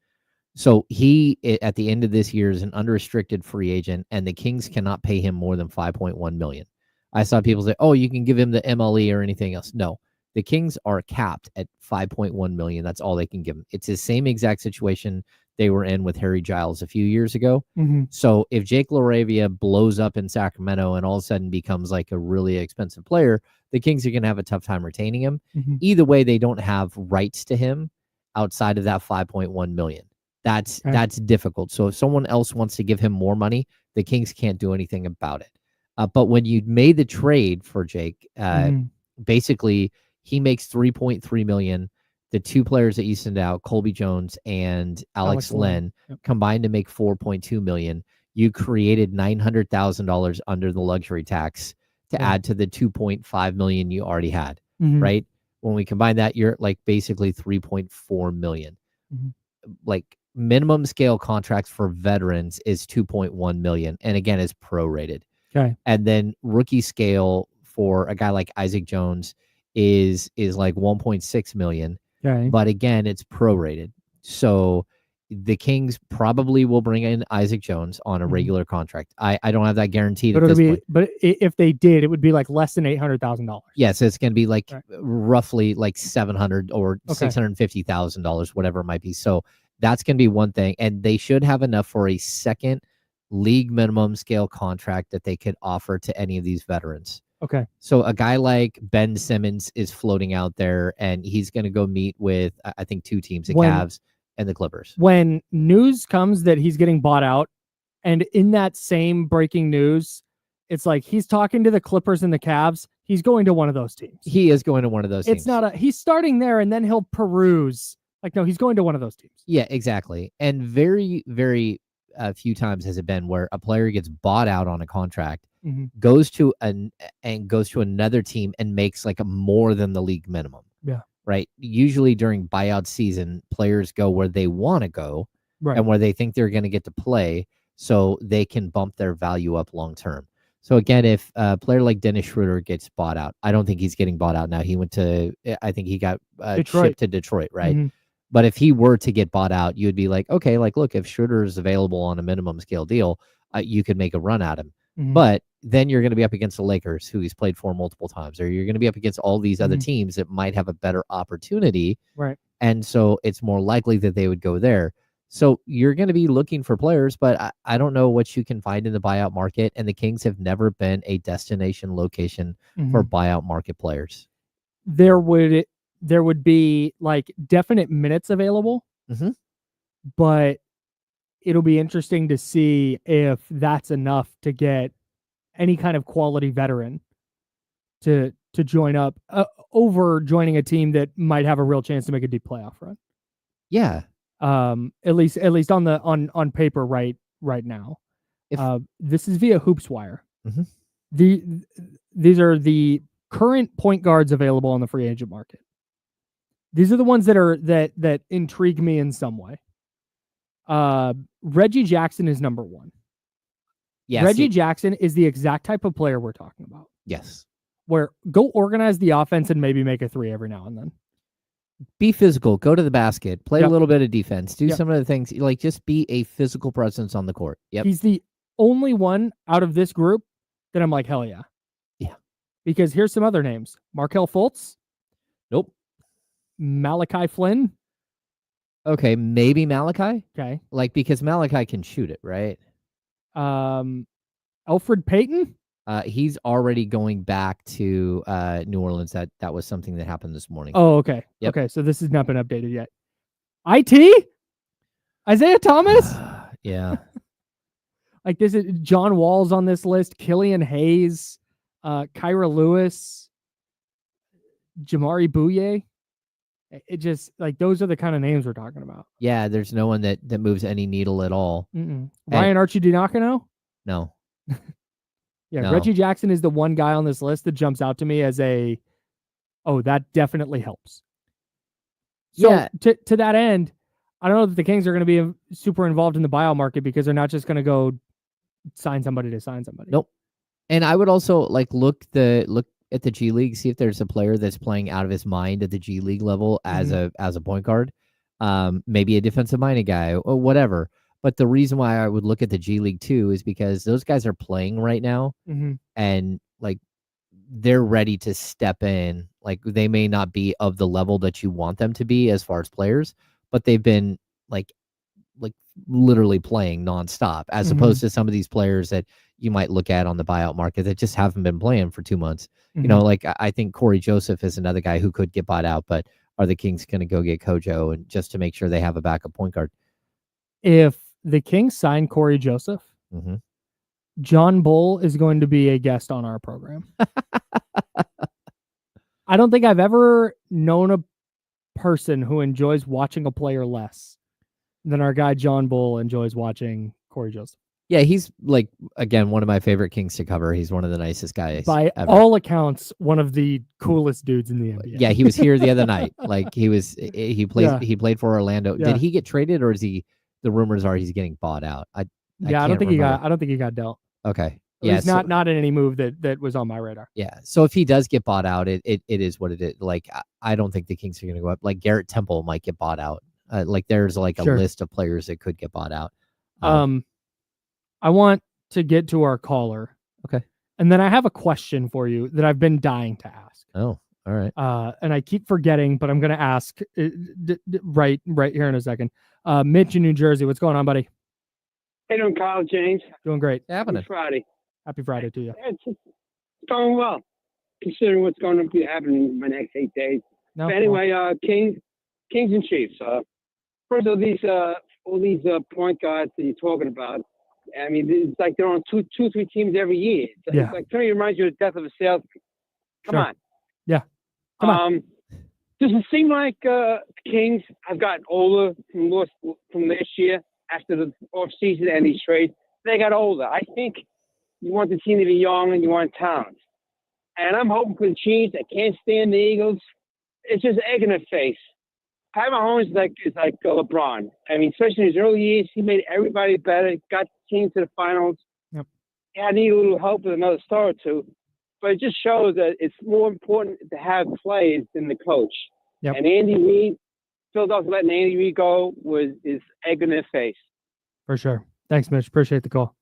So he, at the end of this year, is an unrestricted free agent, and the Kings cannot pay him more than $5.1 million. I saw people say, "Oh, you can give him the MLE or anything else." No, the Kings are capped at $5.1 million. That's all they can give him. It's the same exact situation they were in with Harry Giles a few years ago. Mm-hmm. So if Jake Laravia blows up in Sacramento and all of a sudden becomes like a really expensive player, the Kings are going to have a tough time retaining him. Mm-hmm. Either way, they don't have rights to him outside of that $5.1 million. That's difficult. So if someone else wants to give him more money, the Kings can't do anything about it. But when you made the trade for Jake, basically he makes $3.3 million. The 2 players that you send out, Colby Jones and Alex Len, combined to make $4.2 million. You created $900,000 under the luxury tax to add to the $2.5 million you already had, right? When we combine that, you're like basically $3.4 million. Like minimum scale contracts for veterans is $2.1 million, and again is prorated. Okay. And then rookie scale for a guy like Isaac Jones is like 1.6 million. Okay. But again, it's prorated. So the Kings probably will bring in Isaac Jones on a regular contract. I don't have that guaranteed at this point. But if they did, it would be like less than $800,000. Yeah, so it's going to be like roughly like $700,000 or $650,000, whatever it might be. So that's going to be one thing. And they should have enough for a second league minimum scale contract that they could offer to any of these veterans. Okay. So a guy like Ben Simmons is floating out there, and he's going to go meet with, I think, 2 teams, the Cavs and the Clippers. When news comes that he's getting bought out, and in that same breaking news, it's like he's talking to the Clippers and the Cavs, he's going to one of those teams. He is going to one of those teams. It's not he's starting there and then he'll peruse. Like, no, he's going to one of those teams. Yeah, exactly. And very, very few times has it been where a player gets bought out on a contract, goes to another team and makes like a more than the league minimum. Yeah. Right. Usually during buyout season, players go where they want to go and where they think they're going to get to play, so they can bump their value up long term. So again, if a player like Dennis Schroeder gets bought out, I don't think he's getting bought out now. He went to, I think he got shipped to Detroit, right? But if he were to get bought out, you'd be like, okay, like, look, if Schroeder is available on a minimum scale deal, you could make a run at him. But then you're going to be up against the Lakers, who he's played for multiple times, or you're going to be up against all these other teams that might have a better opportunity. Right. And so it's more likely that they would go there. So you're going to be looking for players, but I don't know what you can find in the buyout market. And the Kings have never been a destination location for buyout market players. There would be like definite minutes available, but it'll be interesting to see if that's enough to get any kind of quality veteran to join up over joining a team that might have a real chance to make a deep playoff run. Yeah. At least on paper right now. This is via HoopsWire. These are the current point guards available on the free agent market. These are the ones that intrigue me in some way. Reggie Jackson is number 1. Yes, Reggie Jackson is the exact type of player we're talking about. Yes. Where go organize the offense and maybe make a 3 every now and then. Be physical, go to the basket, play a little bit of defense, do some of the things, like just be a physical presence on the court. Yep. He's the only one out of this group that I'm like, hell yeah. Yeah. Because here's some other names. Markelle Fultz. Nope. Malachi Flynn. Okay, maybe Malachi. Okay. Like, because Malachi can shoot it, right? Elfrid Payton. He's already going back to New Orleans. That was something that happened this morning. Oh, okay. Yep. Okay, so this has not been updated yet. IT? Isaiah Thomas? Yeah. Like, this is John Wall's on this list. Killian Hayes, Kyra Lewis. Jamari Bouye. It just like those are the kind of names we're talking about. Yeah, there's no one that moves any needle at all. Ryan Arcidiacono? No. Yeah, No. Reggie Jackson is the one guy on this list that jumps out to me as that definitely helps. So Yeah. to that end, I don't know that the Kings are going to be super involved in the buyout market because they're not just going to go sign somebody to sign somebody. Nope. And I would also look at the G League, see if there's a player that's playing out of his mind at the G League level as a point guard, maybe a defensive minded guy or whatever. But the reason why I would look at the G League too is because those guys are playing right now, and they're ready to step in. Like they may not be of the level that you want them to be as far as players, but they've been like literally playing nonstop, as opposed to some of these players that you might look at on the buyout market that just haven't been playing for 2 months. You know, like I think Corey Joseph is another guy who could get bought out, but are the Kings going to go get Kojo and just to make sure they have a backup point guard? If the Kings sign Corey Joseph, John Bull is going to be a guest on our program. I don't think I've ever known a person who enjoys watching a player less than our guy John Bull enjoys watching Corey Joseph. Yeah, he's again, one of my favorite Kings to cover. He's one of the nicest guys. By ever. all accounts, one of the coolest dudes in the NBA. Yeah, he was here the other night. He played for Orlando. Yeah. Did he get traded, or is he? The rumors are he's getting bought out. I don't think he got dealt. Okay. Yeah, he's not in any move that was on my radar. Yeah. So if he does get bought out, it is what it is. I don't think the Kings are going to go up. Garrett Temple might get bought out. There's a list of players that could get bought out. I want to get to our caller. Okay. And then I have a question for you that I've been dying to ask. Oh, all right. And I keep forgetting, but I'm going to ask right here in a second. Mitch in New Jersey, what's going on, buddy? Hey, doing, Kyle, James? Doing great. Happy Friday. Happy Friday to you. It's going well, considering what's going to be happening in my next 8 days. No, but anyway, Kings and Chiefs. First of all these point guards that you're talking about, I mean, it's like they're on two, 3 teams every year. It's like, to me, it reminds you of the death of a salesman. Come on. Yeah. Come on. Does it seem like Kings have gotten older from this year after the offseason and these trades? They got older. I think you want the team to be young and you want talent. And I'm hoping for the Chiefs. I can't stand the Eagles. It's just egg in the face. Pat Mahomes is like LeBron. I mean, especially in his early years, he made everybody better, got the team to the finals. Yep. Yeah, I need a little help with another star or two. But it just shows that it's more important to have players than the coach. Yep. And Andy Reid, Philadelphia letting Andy Reid go is egg in their face. For sure. Thanks, Mitch. Appreciate the call.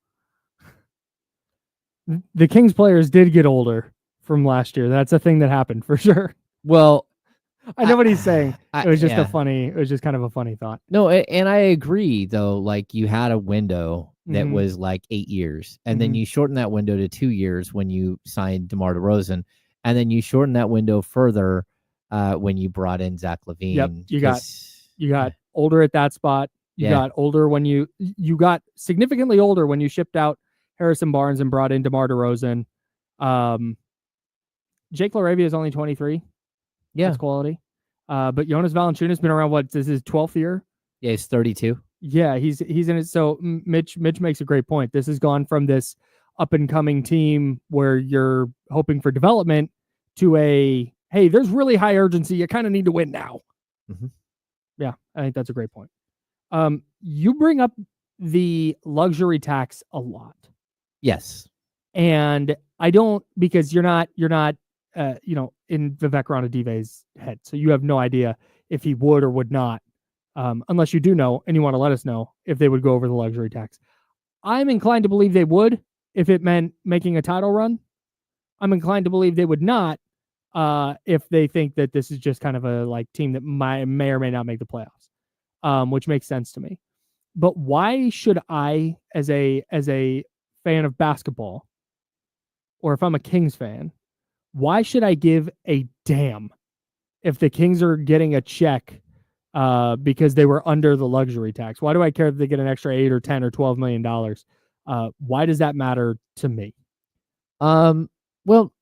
The Kings players did get older from last year. That's a thing that happened for sure. Well, I know what he's saying. It was just it was just kind of a funny thought. No, and I agree though. You had a window that was 8 years, and then you shortened that window to 2 years when you signed DeMar DeRozan, and then you shortened that window further when you brought in Zach LaVine. Yep, you got older at that spot. You got older when you got significantly older when you shipped out Harrison Barnes and brought in DeMar DeRozan. Jake Laravia is only 23. Yeah. That's quality. But Jonas Valanciunas has been around, this is his 12th year? Yeah, he's 32. Yeah, he's in it. So Mitch makes a great point. This has gone from this up-and-coming team where you're hoping for development to hey, there's really high urgency. You kind of need to win now. Yeah, I think that's a great point. You bring up the luxury tax a lot. Yes. And I don't, because you're not in Vivek Ranadive's head. So you have no idea if he would or would not, unless you do know and you want to let us know if they would go over the luxury tax. I'm inclined to believe they would if it meant making a title run. I'm inclined to believe they would not if they think that this is just kind of a team that may or may not make the playoffs, which makes sense to me. But why should I, as a fan of basketball, or if I'm a Kings fan, why should I give a damn if the Kings are getting a check because they were under the luxury tax? Why do I care if they get an extra $8 or $10 or $12 million? Why does that matter to me? Well,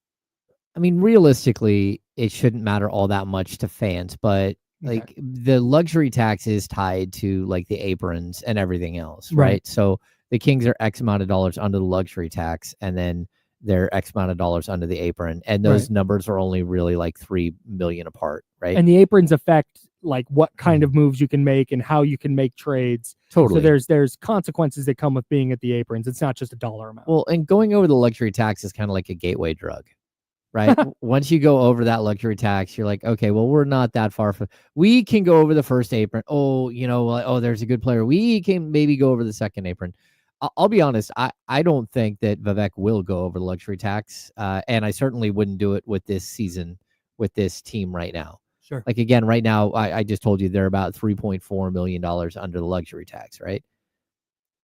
I mean, realistically, it shouldn't matter all that much to fans, but like the luxury tax is tied to like the aprons and everything else, right? So the Kings are X amount of dollars under the luxury tax, and then they're X amount of dollars under the apron, and those numbers are only really like 3 million apart, right? And the aprons affect like what kind of moves you can make and how you can make trades. Totally. So there's consequences that come with being at the aprons. It's not just a dollar amount. Well, and going over the luxury tax is kind of like a gateway drug, right? Once you go over that luxury tax, you're like, okay, well, we're not that far from. We can go over the first apron. Oh, there's a good player. We can maybe go over the second apron. I'll be honest. I don't think that Vivek will go over the luxury tax, and I certainly wouldn't do it with this season with this team right now. Sure. Like again, right now, I just told you they're about $3.4 million under the luxury tax, right?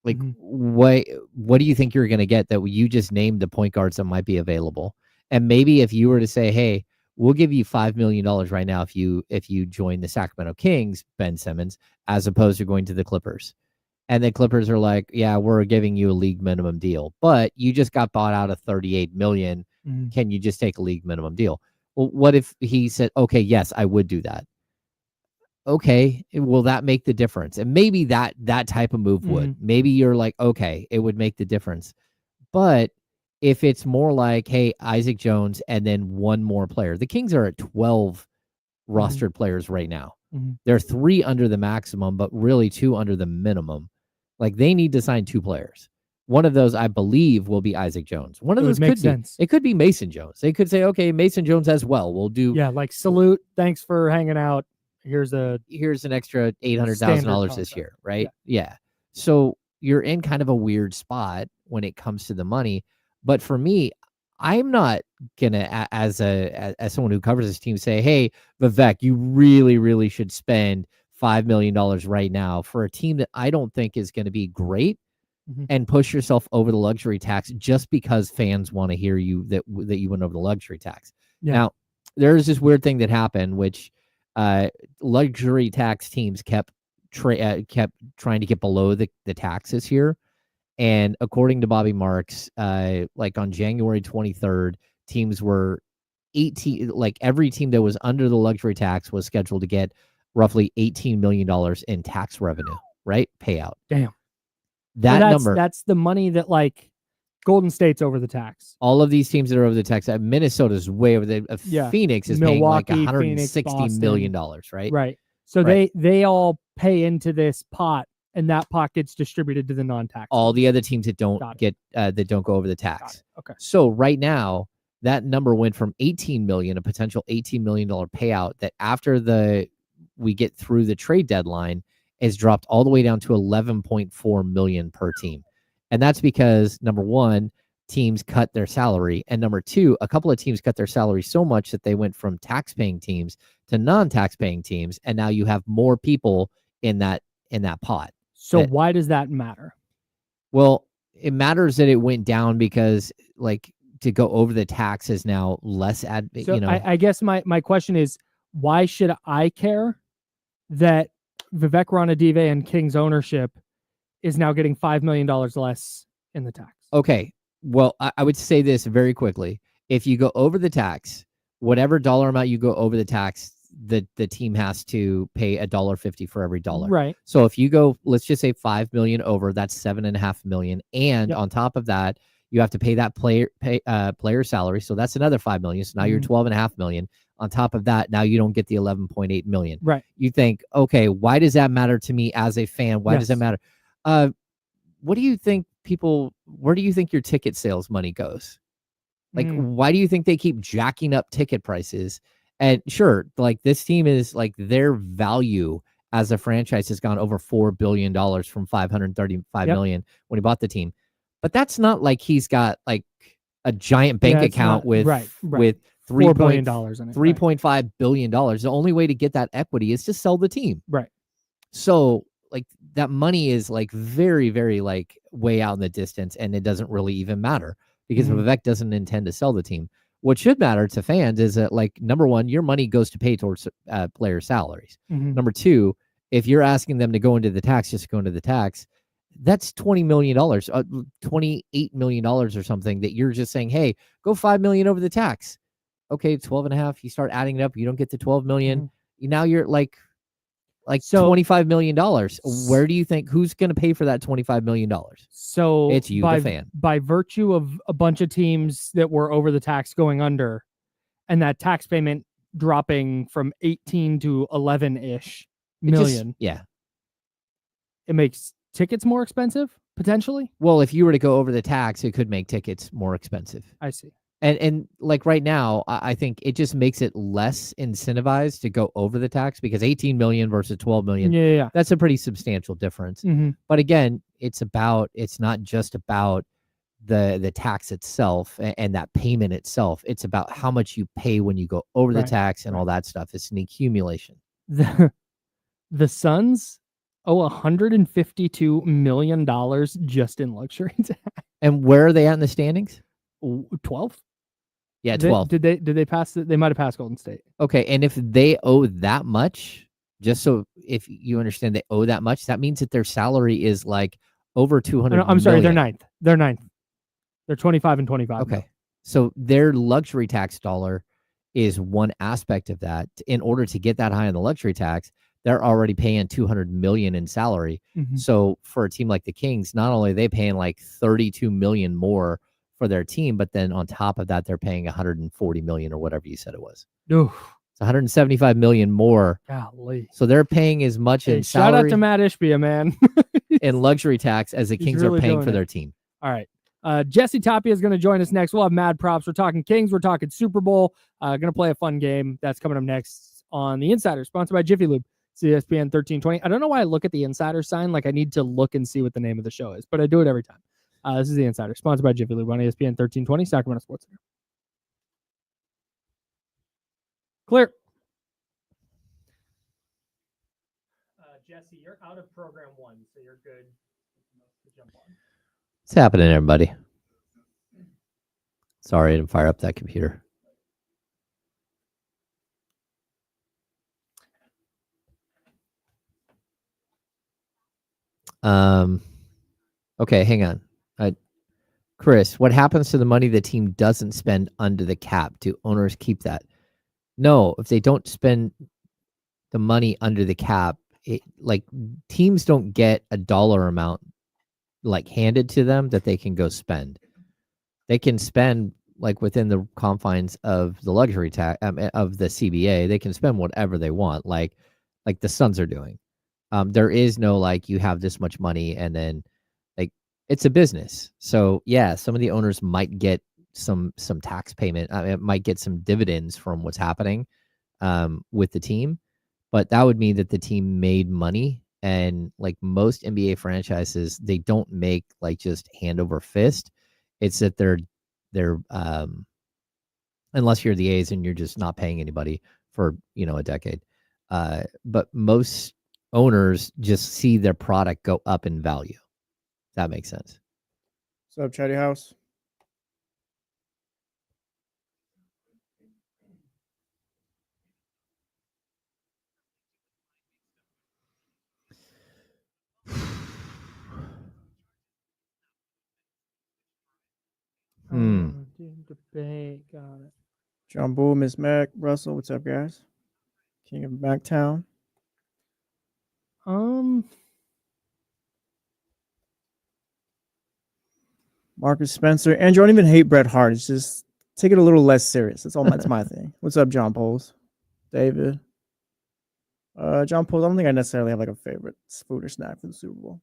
Like, what do you think you're going to get that you just named the point guards that might be available? And maybe if you were to say, hey, we'll give you $5 million right now if you join the Sacramento Kings, Ben Simmons, as opposed to going to the Clippers. And the Clippers are like, yeah, we're giving you a league minimum deal, but you just got bought out of $38 million. Can you just take a league minimum deal? Well, what if he said, okay, yes, I would do that. Okay, will that make the difference? And maybe that type of move would. Maybe you're like, okay, it would make the difference. But if it's more like, hey, Isaac Jones and then one more player, the Kings are at 12 rostered players right now. They're 3 under the maximum, but really 2 under the minimum. Like they need to sign 2 players. One of those, I believe, will be Isaac Jones. One of those could be. It could be Mason Jones. They could say, okay, Mason Jones as well. We'll do. Yeah, like salute. Thanks for hanging out. Here's an extra $800,000 this year, right? Yeah. So you're in kind of a weird spot when it comes to the money. But for me, I'm not gonna, as someone who covers this team, say, hey, Vivek, you really, really should spend $5 million right now for a team that I don't think is going to be great. And push yourself over the luxury tax just because fans want to hear you that you went over the luxury tax. Now, there's this weird thing that happened, which luxury tax teams kept trying to get below the taxes here. And according to Bobby Marks, like on January 23rd, teams were 18, like every team that was under the luxury tax was scheduled to get roughly $18 million in tax revenue, right? Payout. Damn. That's the money that like Golden State's over the tax. All of these teams that are over the tax, Minnesota's way over the Phoenix is Milwaukee, paying like $160 million, right? Right. So they all pay into this pot, and that pot gets distributed to the non-tax. All the other teams that don't that don't go over the tax. Okay. So right now, that number went from 18 million, a potential $18 million payout that after we get through the trade deadline is dropped all the way down to 11.4 million per team. And that's because number one, teams cut their salary. And number two, a couple of teams cut their salary so much that they went from tax paying teams to non-tax paying teams. And now you have more people in that pot. So why does that matter? Well, it matters that it went down because like to go over the tax is now less I guess my question is, why should I care that Vivek Ranadive and Kings ownership is now getting $5 million less in the tax? Okay. Well, I would say this very quickly. If you go over the tax, whatever dollar amount you go over the tax, the team has to pay $1.50 for every dollar. Right. So if you go, let's just say 5 million over, that's $7.5 million. And on top of that, you have to pay that player salary. So that's another 5 million. So now you're 12.5 million. On top of that, now you don't get the 11.8 million. Right. You think, okay, why does that matter to me as a fan? Why does that matter? What do you think where do you think your ticket sales money goes? Like, why do you think they keep jacking up ticket prices? And sure, like this team is like their value as a franchise has gone over $4 billion from $535 million when he bought the team. But that's not like he's got like a giant bank account with $4 billion in it. $3.5 billion. The only way to get that equity is to sell the team. Right. So like that money is like very, very like way out in the distance, and it doesn't really even matter because Vivek doesn't intend to sell the team. What should matter to fans is that, like, number one, your money goes to pay towards player salaries. Number two, if you're asking them to go into the tax, just go into the tax, that's $20 million, $28 million or something that you're just saying, hey, go $5 million over the tax. okay, 12.5. You start adding it up. You don't get to 12 million. Mm-hmm. Now you're like $25 million. Where do you think, who's going to pay for that $25 million? So it's you, the fan. By virtue of a bunch of teams that were over the tax going under, and that tax payment dropping from 18 to 11-ish million. It makes tickets more expensive, potentially. Well, if you were to go over the tax, it could make tickets more expensive. I see. And like right now, I think it just makes it less incentivized to go over the tax, because 18 million versus 12 million, yeah. That's a pretty substantial difference. Mm-hmm. But again, it's not just about the tax itself and that payment itself. It's about how much you pay when you go over the tax and all that stuff. It's an accumulation. The Suns owe $152 million just in luxury tax. And where are they at in the standings? 12th. Yeah, 12. Did they pass it? They might have passed Golden State. Okay, and if they owe that much, just so if you understand they owe that much, that means that their salary is like over 200 I'm sorry, million. they're ninth. They're 25 and 25. Okay. Now. So their luxury tax dollar is one aspect of that. In order to get that high on the luxury tax, they're already paying 200 million in salary. Mm-hmm. So for a team like the Kings, not only are they paying like 32 million more for their team, but then on top of that, they're paying 140 million or whatever you said it was. Oof. It's 175 million more. Golly. So they're paying as much in salary. Shout out to Matt Ishbia, man. in luxury tax as the Kings really are paying for their team. All right. Jesse Tapia is going to join us next. We'll have mad props. We're talking Kings. We're talking Super Bowl. Going to play a fun game that's coming up next on The Insider, sponsored by Jiffy Lube. It's ESPN 1320. I don't know why I look at the Insider sign like I need to look and see what the name of the show is, but I do it every time. This is The Insider, sponsored by Jiffy Lube on ESPN 1320, Sacramento Sports Center. Clear. Jesse, you're out of program 1, so you're good to jump on. What's happening, everybody? Sorry, I didn't fire up that computer. Okay, hang on. Chris, what happens to the money the team doesn't spend under the cap? Do owners keep that? No, if they don't spend the money under the cap, like teams don't get a dollar amount like handed to them that they can go spend. They can spend like within the confines of the luxury tax of the CBA. They can spend whatever they want, like the Suns are doing. There is no like you have this much money and then like it's a business. So yeah, some of the owners might get some tax payment. It might get some dividends from what's happening with the team, but that would mean that the team made money. And like most NBA franchises, they don't make like just hand over fist. It's that they're unless you're the A's and you're just not paying anybody for a decade. But most owners just see their product go up in value. That makes sense. What's up, Chatty House? Debate. Got it. John Bull, Miss Mac, Russell. What's up, guys? King of Backtown. Marcus Spencer. Andrew, I don't even hate Bret Hart. It's just take it a little less serious. That's my thing. What's up, John Poles? David. John Poles, I don't think I necessarily have like a favorite food or snack for the Super Bowl.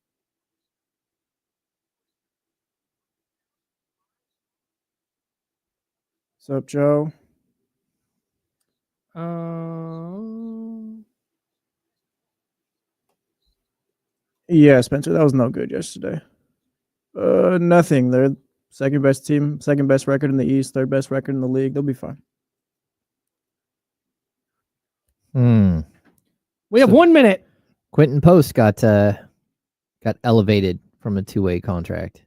What's up, Joe? Yeah, Spencer, that was no good yesterday. Nothing. They're second best team, second best record in the East, third best record in the league. They'll be fine. We have 1 minute. Quentin Post got elevated from a 2-way contract.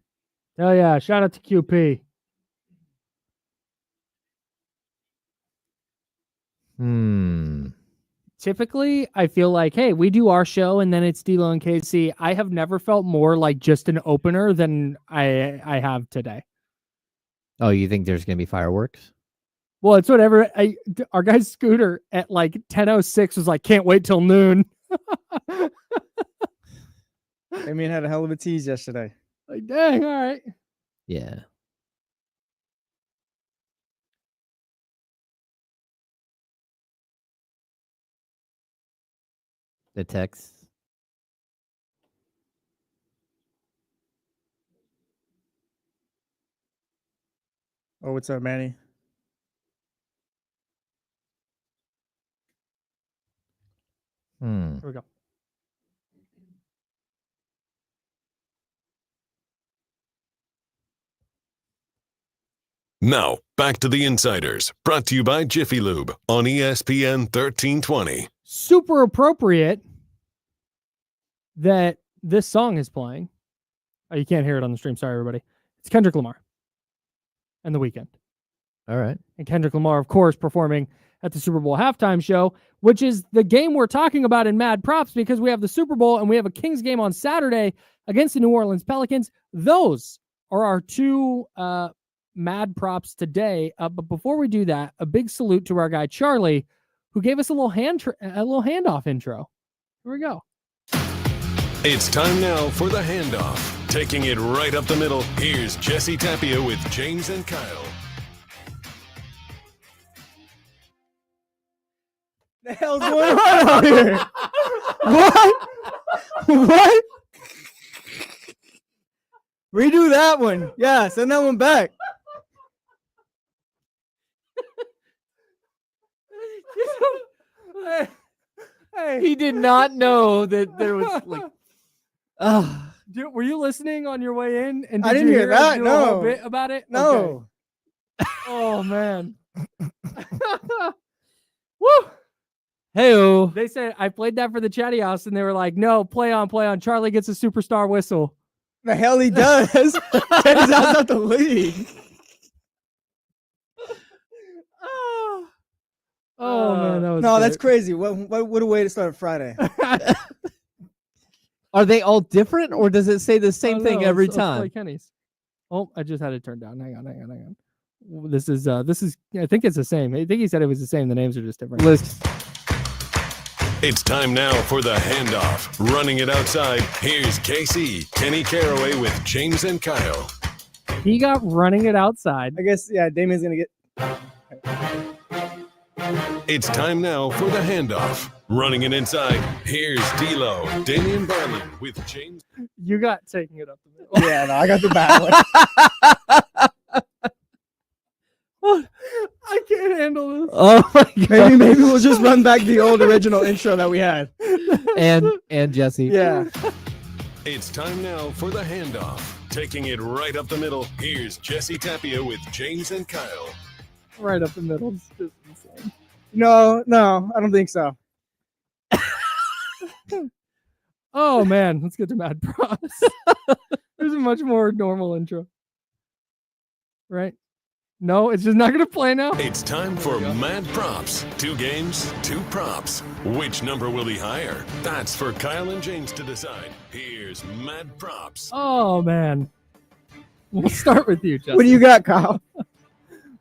Oh yeah, shout out to QP. Typically, I feel like, hey, we do our show and then it's D'Lo and KC. I have never felt more like just an opener than I have today. Oh, you think there's going to be fireworks? Well, it's whatever. Our guy Scooter at like 10:06 was like, can't wait till noon. I mean, had a hell of a tease yesterday. Like, dang, all right. Yeah. The text. Oh, what's up, Manny? Here we go. Now, back to the Insiders, brought to you by Jiffy Lube on ESPN 1320. Super appropriate that this song is playing. Oh, you can't hear it on the stream. Sorry, everybody. It's Kendrick Lamar and The Weeknd. All right. And Kendrick Lamar, of course, performing at the Super Bowl halftime show, which is the game we're talking about in Mad Props because we have the Super Bowl and we have a Kings game on Saturday against the New Orleans Pelicans. Those are our two Mad Props today. But before we do that, a big salute to our guy Charlie, who gave us a little handoff intro. Here we go. It's time now for the handoff. Taking it right up the middle, here's Jesse Tapia with James and Kyle. The hell's going on out here? What? What? Redo that one. Yeah, send that one back. Hey, he did not know that there was like. Dude, were you listening on your way in? And I didn't hear that. A No. whole bit about it. No. Okay. Oh man. Woo. Hey-o. They said I played that for the chatty house, and they were like, "No, play on. Charlie gets a superstar whistle." The hell he does. That is out the league. Oh man, that was no, great. that's crazy. What a way to start Friday. Are they all different, or does it say the same thing every Let's time? play Kenny's. Oh, I just had it turned down. Hang on. This is. I think it's the same. I think he said it was the same. The names are just different. It's time now for the handoff. Running it outside, here's KC, Kenny Caraway with James and Kyle. He got running it outside. I guess, yeah, Damien's going to get... It's time now for the handoff. Running it inside, here's D-Lo, Damian Barlin with James. You got taking it up the middle. Yeah, no, I got the bad one. I can't handle this. Oh my god. Maybe we'll just run back the old original intro that we had. And Jesse. Yeah. It's time now for the handoff. Taking it right up the middle, here's Jesse Tapia with James and Kyle. Right up the middle. It's just insane. No, I don't think so. Oh man, let's get to Mad Props. There's a much more normal intro. Right? No, it's just not going to play now. It's time for Mad Props. 2 games, 2 props. Which number will be higher? That's for Kyle and James to decide. Here's Mad Props. Oh man. We'll start with you, Justin. What do you got, Kyle?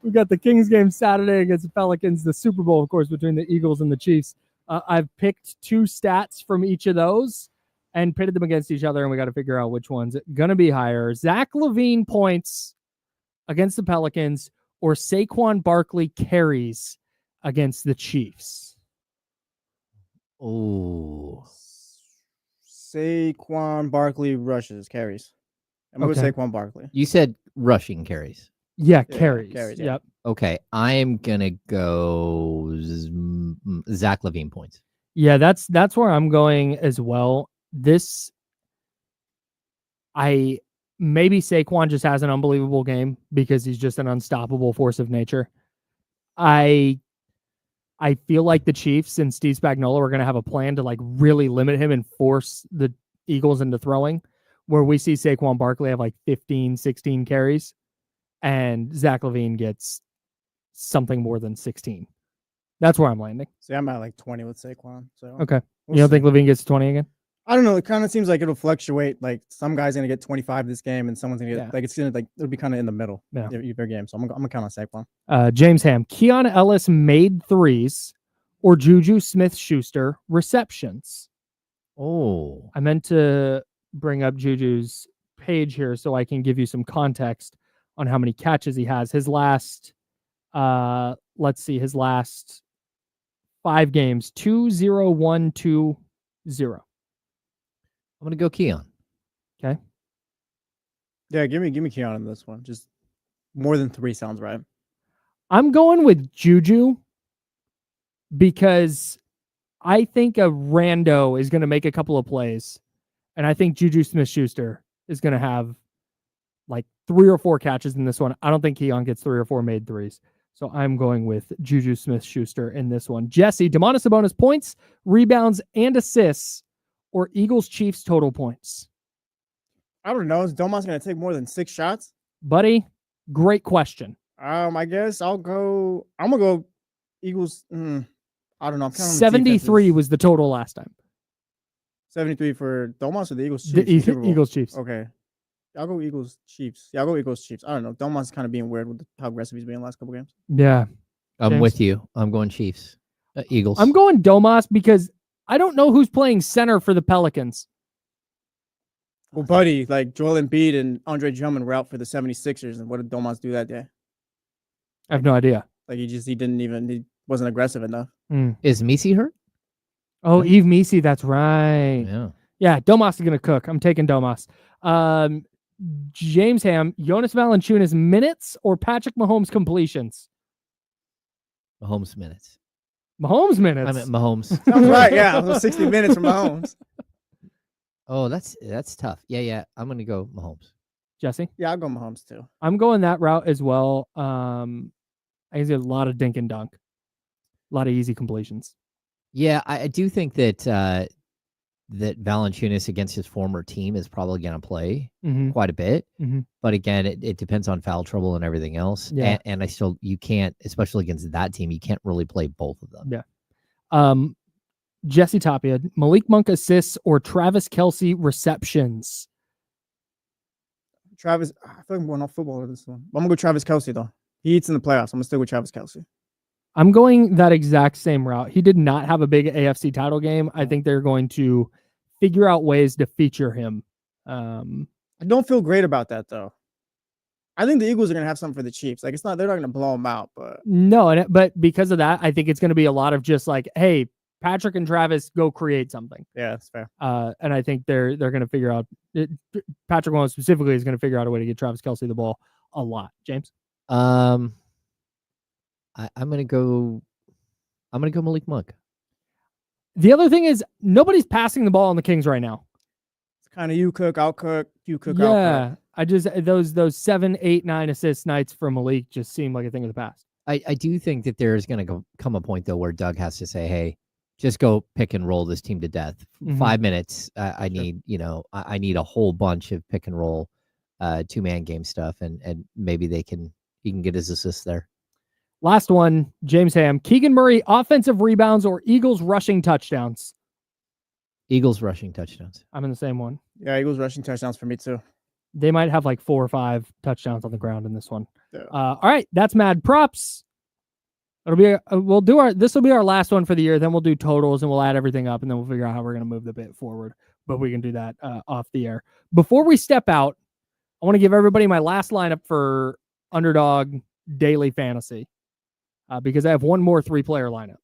We've got the Kings game Saturday against the Pelicans, the Super Bowl, of course, between the Eagles and the Chiefs. I've picked 2 stats from each of those and pitted them against each other, and we got to figure out which one's going to be higher. Zach LaVine points against the Pelicans or Saquon Barkley carries against the Chiefs. Oh. Saquon Barkley rushes, carries. I'm going to Okay. Saquon Barkley. You said rushing carries. Yeah, Yeah, carries. carries, yeah. Yep. Okay, I am gonna go Zach LaVine points. Yeah, that's where I'm going as well. Maybe Saquon just has an unbelievable game because he's just an unstoppable force of nature. I feel like the Chiefs and Steve Spagnuolo are going to have a plan to like really limit him and force the Eagles into throwing, where we see Saquon Barkley have like 15, 16 carries and Zach LaVine gets something more than 16. That's where I'm landing. See, I'm at like 20 with Saquon. So Okay. we'll You don't see. think LaVine gets 20 again? I don't know. It kind of seems like it'll fluctuate. Like some guy's gonna get 25 this game, and someone's gonna get it's gonna it'll be kind of in the middle. Yeah. Either game. So I'm gonna count on Saquon. James Ham, Keon Ellis made threes, or Juju Smith-Schuster receptions. Oh, I meant to bring up Juju's page here so I can give you some context on how many catches he has. His last, let's see, his last 5 games, 2-0-1-2-0. I'm gonna go Keon. Okay. Yeah, give me Keon in this one. Just more than 3 sounds right. I'm going with Juju because I think a rando is going to make a couple of plays, and I think Juju Smith-Schuster is going to have like 3 or 4 catches in this one. I don't think Keon gets 3 or 4 made threes. So I'm going with Juju Smith-Schuster in this one. Jesse, Domantas Sabonis points, rebounds, and assists, or Eagles-Chiefs total points? I don't know. Is Domas going to take more than 6 shots? Buddy, great question. I guess I'm going to go Eagles. I don't know. I'm 73 was the total last time. 73 for Domas or the Eagles Chiefs? The Eagles Chiefs. Okay. I'll go Eagles Chiefs. Yeah, I'll go Eagles Chiefs. I don't know. Domas is kind of being weird with how aggressive he's been in the last couple games. Yeah. I'm with you. I'm going Chiefs. Eagles. I'm going Domas because I don't know who's playing center for the Pelicans. Well, buddy, like Joel Embiid and Andre Drummond were out for the 76ers, and what did Domas do that day? I have no idea. Like he wasn't aggressive enough. Is Messi hurt? Oh, Yves Messi, that's right. Yeah, Domas is going to cook. I'm taking Domas. James Ham, Jonas Valanciunas minutes or Patrick Mahomes completions? Mahomes minutes. Mahomes minutes? I meant Mahomes. Sounds right, yeah. 60 minutes from Mahomes. Oh, that's tough. Yeah. I'm going to go Mahomes. Jesse? Yeah, I'll go Mahomes too. I'm going that route as well. I can see a lot of dink and dunk. A lot of easy completions. Yeah, I do think that that Valanciunas against his former team is probably going to play quite a bit. But again, it depends on foul trouble and everything else. Yeah. And you can't, especially against that team, you can't really play both of them. Yeah. Jesse Tapia, Malik Monk assists or Travis Kelce receptions? Travis, I feel like I'm going off football with this one. I'm going to go Travis Kelce, though. He eats in the playoffs. I'm going to stick with Travis Kelce. I'm going that exact same route. He did not have a big AFC title game. I think they're going to figure out ways to feature him. I don't feel great about that, though. I think the Eagles are going to have something for the Chiefs. Like, they're not going to blow them out, but. No, but because of that, I think it's going to be a lot of just like, hey, Patrick and Travis, go create something. Yeah, that's fair. And I think they're going to figure out, Patrick Mahomes specifically is going to figure out a way to get Travis Kelce the ball a lot. James? I'm gonna go Malik Monk. The other thing is nobody's passing the ball on the Kings right now. It's kind of you cook, I'll cook, you cook, yeah, I'll cook. I just those 7, 8, 9 assist nights for Malik just seem like a thing of the past. I do think that there's gonna come a point though where Doug has to say, hey, just go pick and roll this team to death. 5 minutes. I need I need a whole bunch of pick and roll, 2-man game stuff, and maybe he can get his assists there. Last one, James Ham. Keegan Murray, offensive rebounds or Eagles rushing touchdowns? Eagles rushing touchdowns. I'm in the same one. Yeah, Eagles rushing touchdowns for me too. They might have like 4 or 5 touchdowns on the ground in this one. Yeah. All right, that's Mad Props. It'll be this will be our last one for the year. Then we'll do totals and we'll add everything up, and then we'll figure out how we're going to move the bit forward. But we can do that off the air. Before we step out, I want to give everybody my last lineup for Underdog Daily Fantasy. Because I have one more 3-player lineup.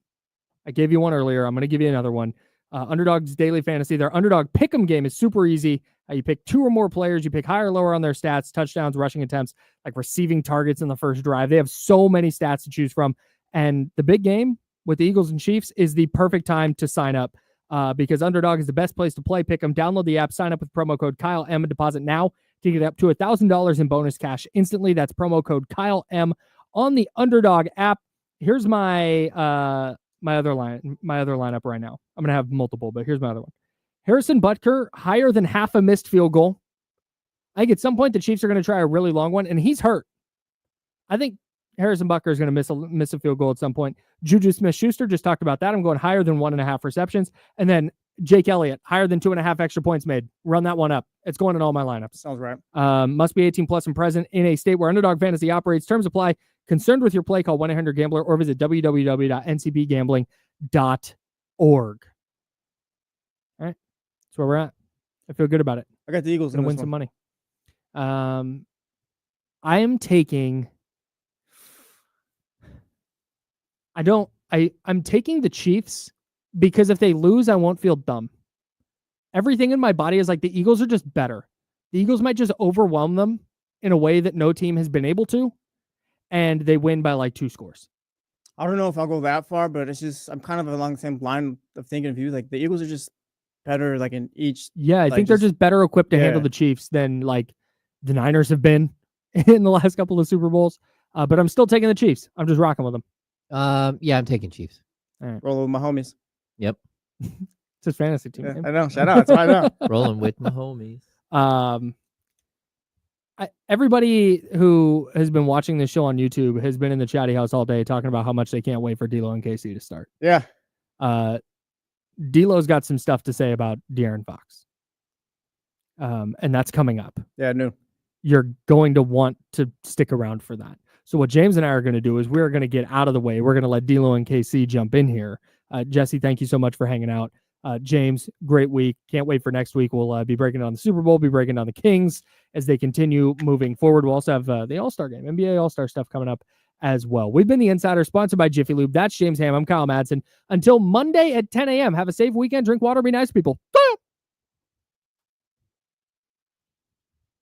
I gave you one earlier. I'm going to give you another one. Underdog's Daily Fantasy. Their Underdog Pick'em game is super easy. You pick 2 or more players. You pick higher or lower on their stats, touchdowns, rushing attempts, like receiving targets in the first drive. They have so many stats to choose from. And the big game with the Eagles and Chiefs is the perfect time to sign up because Underdog is the best place to play Pick'em. Download the app, sign up with promo code Kyle M, and deposit now to get up to $1,000 in bonus cash instantly. That's promo code Kyle M on the Underdog app. Here's my other lineup right now. I'm gonna have multiple, but here's my other one. Harrison Butker, higher than half a missed field goal. I think at some point the Chiefs are gonna try a really long one, and he's hurt. I think Harrison Butker is gonna miss a field goal at some point. Juju Smith-Schuster, just talked about that. I'm going higher than 1.5 receptions, and then Jake Elliott, higher than 2.5 extra points made. Run that one up. It's going in all my lineups. Sounds right. Must be 18 plus and present in a state where Underdog Fantasy operates. Terms apply. Concerned with your play, call 1-800-GAMBLER or visit www.ncbgambling.org. All right. That's where we're at. I feel good about it. I got the Eagles going to win some money. I am taking... I'm taking the Chiefs because if they lose, I won't feel dumb. Everything in my body is like the Eagles are just better. The Eagles might just overwhelm them in a way that no team has been able to, and they win by like 2 scores. I don't know if I'll go that far, but it's just I'm kind of along the same line of thinking of you. Like the Eagles are just better, like in each. Yeah, I think they're just better equipped to handle the Chiefs than like the Niners have been in the last couple of Super Bowls. But I'm still taking the Chiefs. I'm just rocking with them. Yeah, I'm taking Chiefs. All right. Rolling with my homies. Yep. It's his fantasy team. Yeah, I know. Shout out. That's why I know. Rolling with my homies. Everybody who has been watching this show on YouTube has been in the chatty house all day talking about how much they can't wait for D'Lo and KC to start. Yeah. D'Lo's got some stuff to say about De'Aaron Fox. And that's coming up. Yeah, I knew. You're going to want to stick around for that. So what James and I are going to do is we're going to get out of the way. We're going to let D'Lo and KC jump in here. Jesse, thank you so much for hanging out. James, great week. Can't wait for next week. We'll be breaking down the Super Bowl, be breaking down the Kings as they continue moving forward. We'll also have the All-Star game, NBA All-Star stuff coming up as well. We've been The Insider, sponsored by Jiffy Lube. That's James Ham. I'm Kyle Madsen. Until Monday at 10 a.m., have a safe weekend. Drink water. Be nice, people.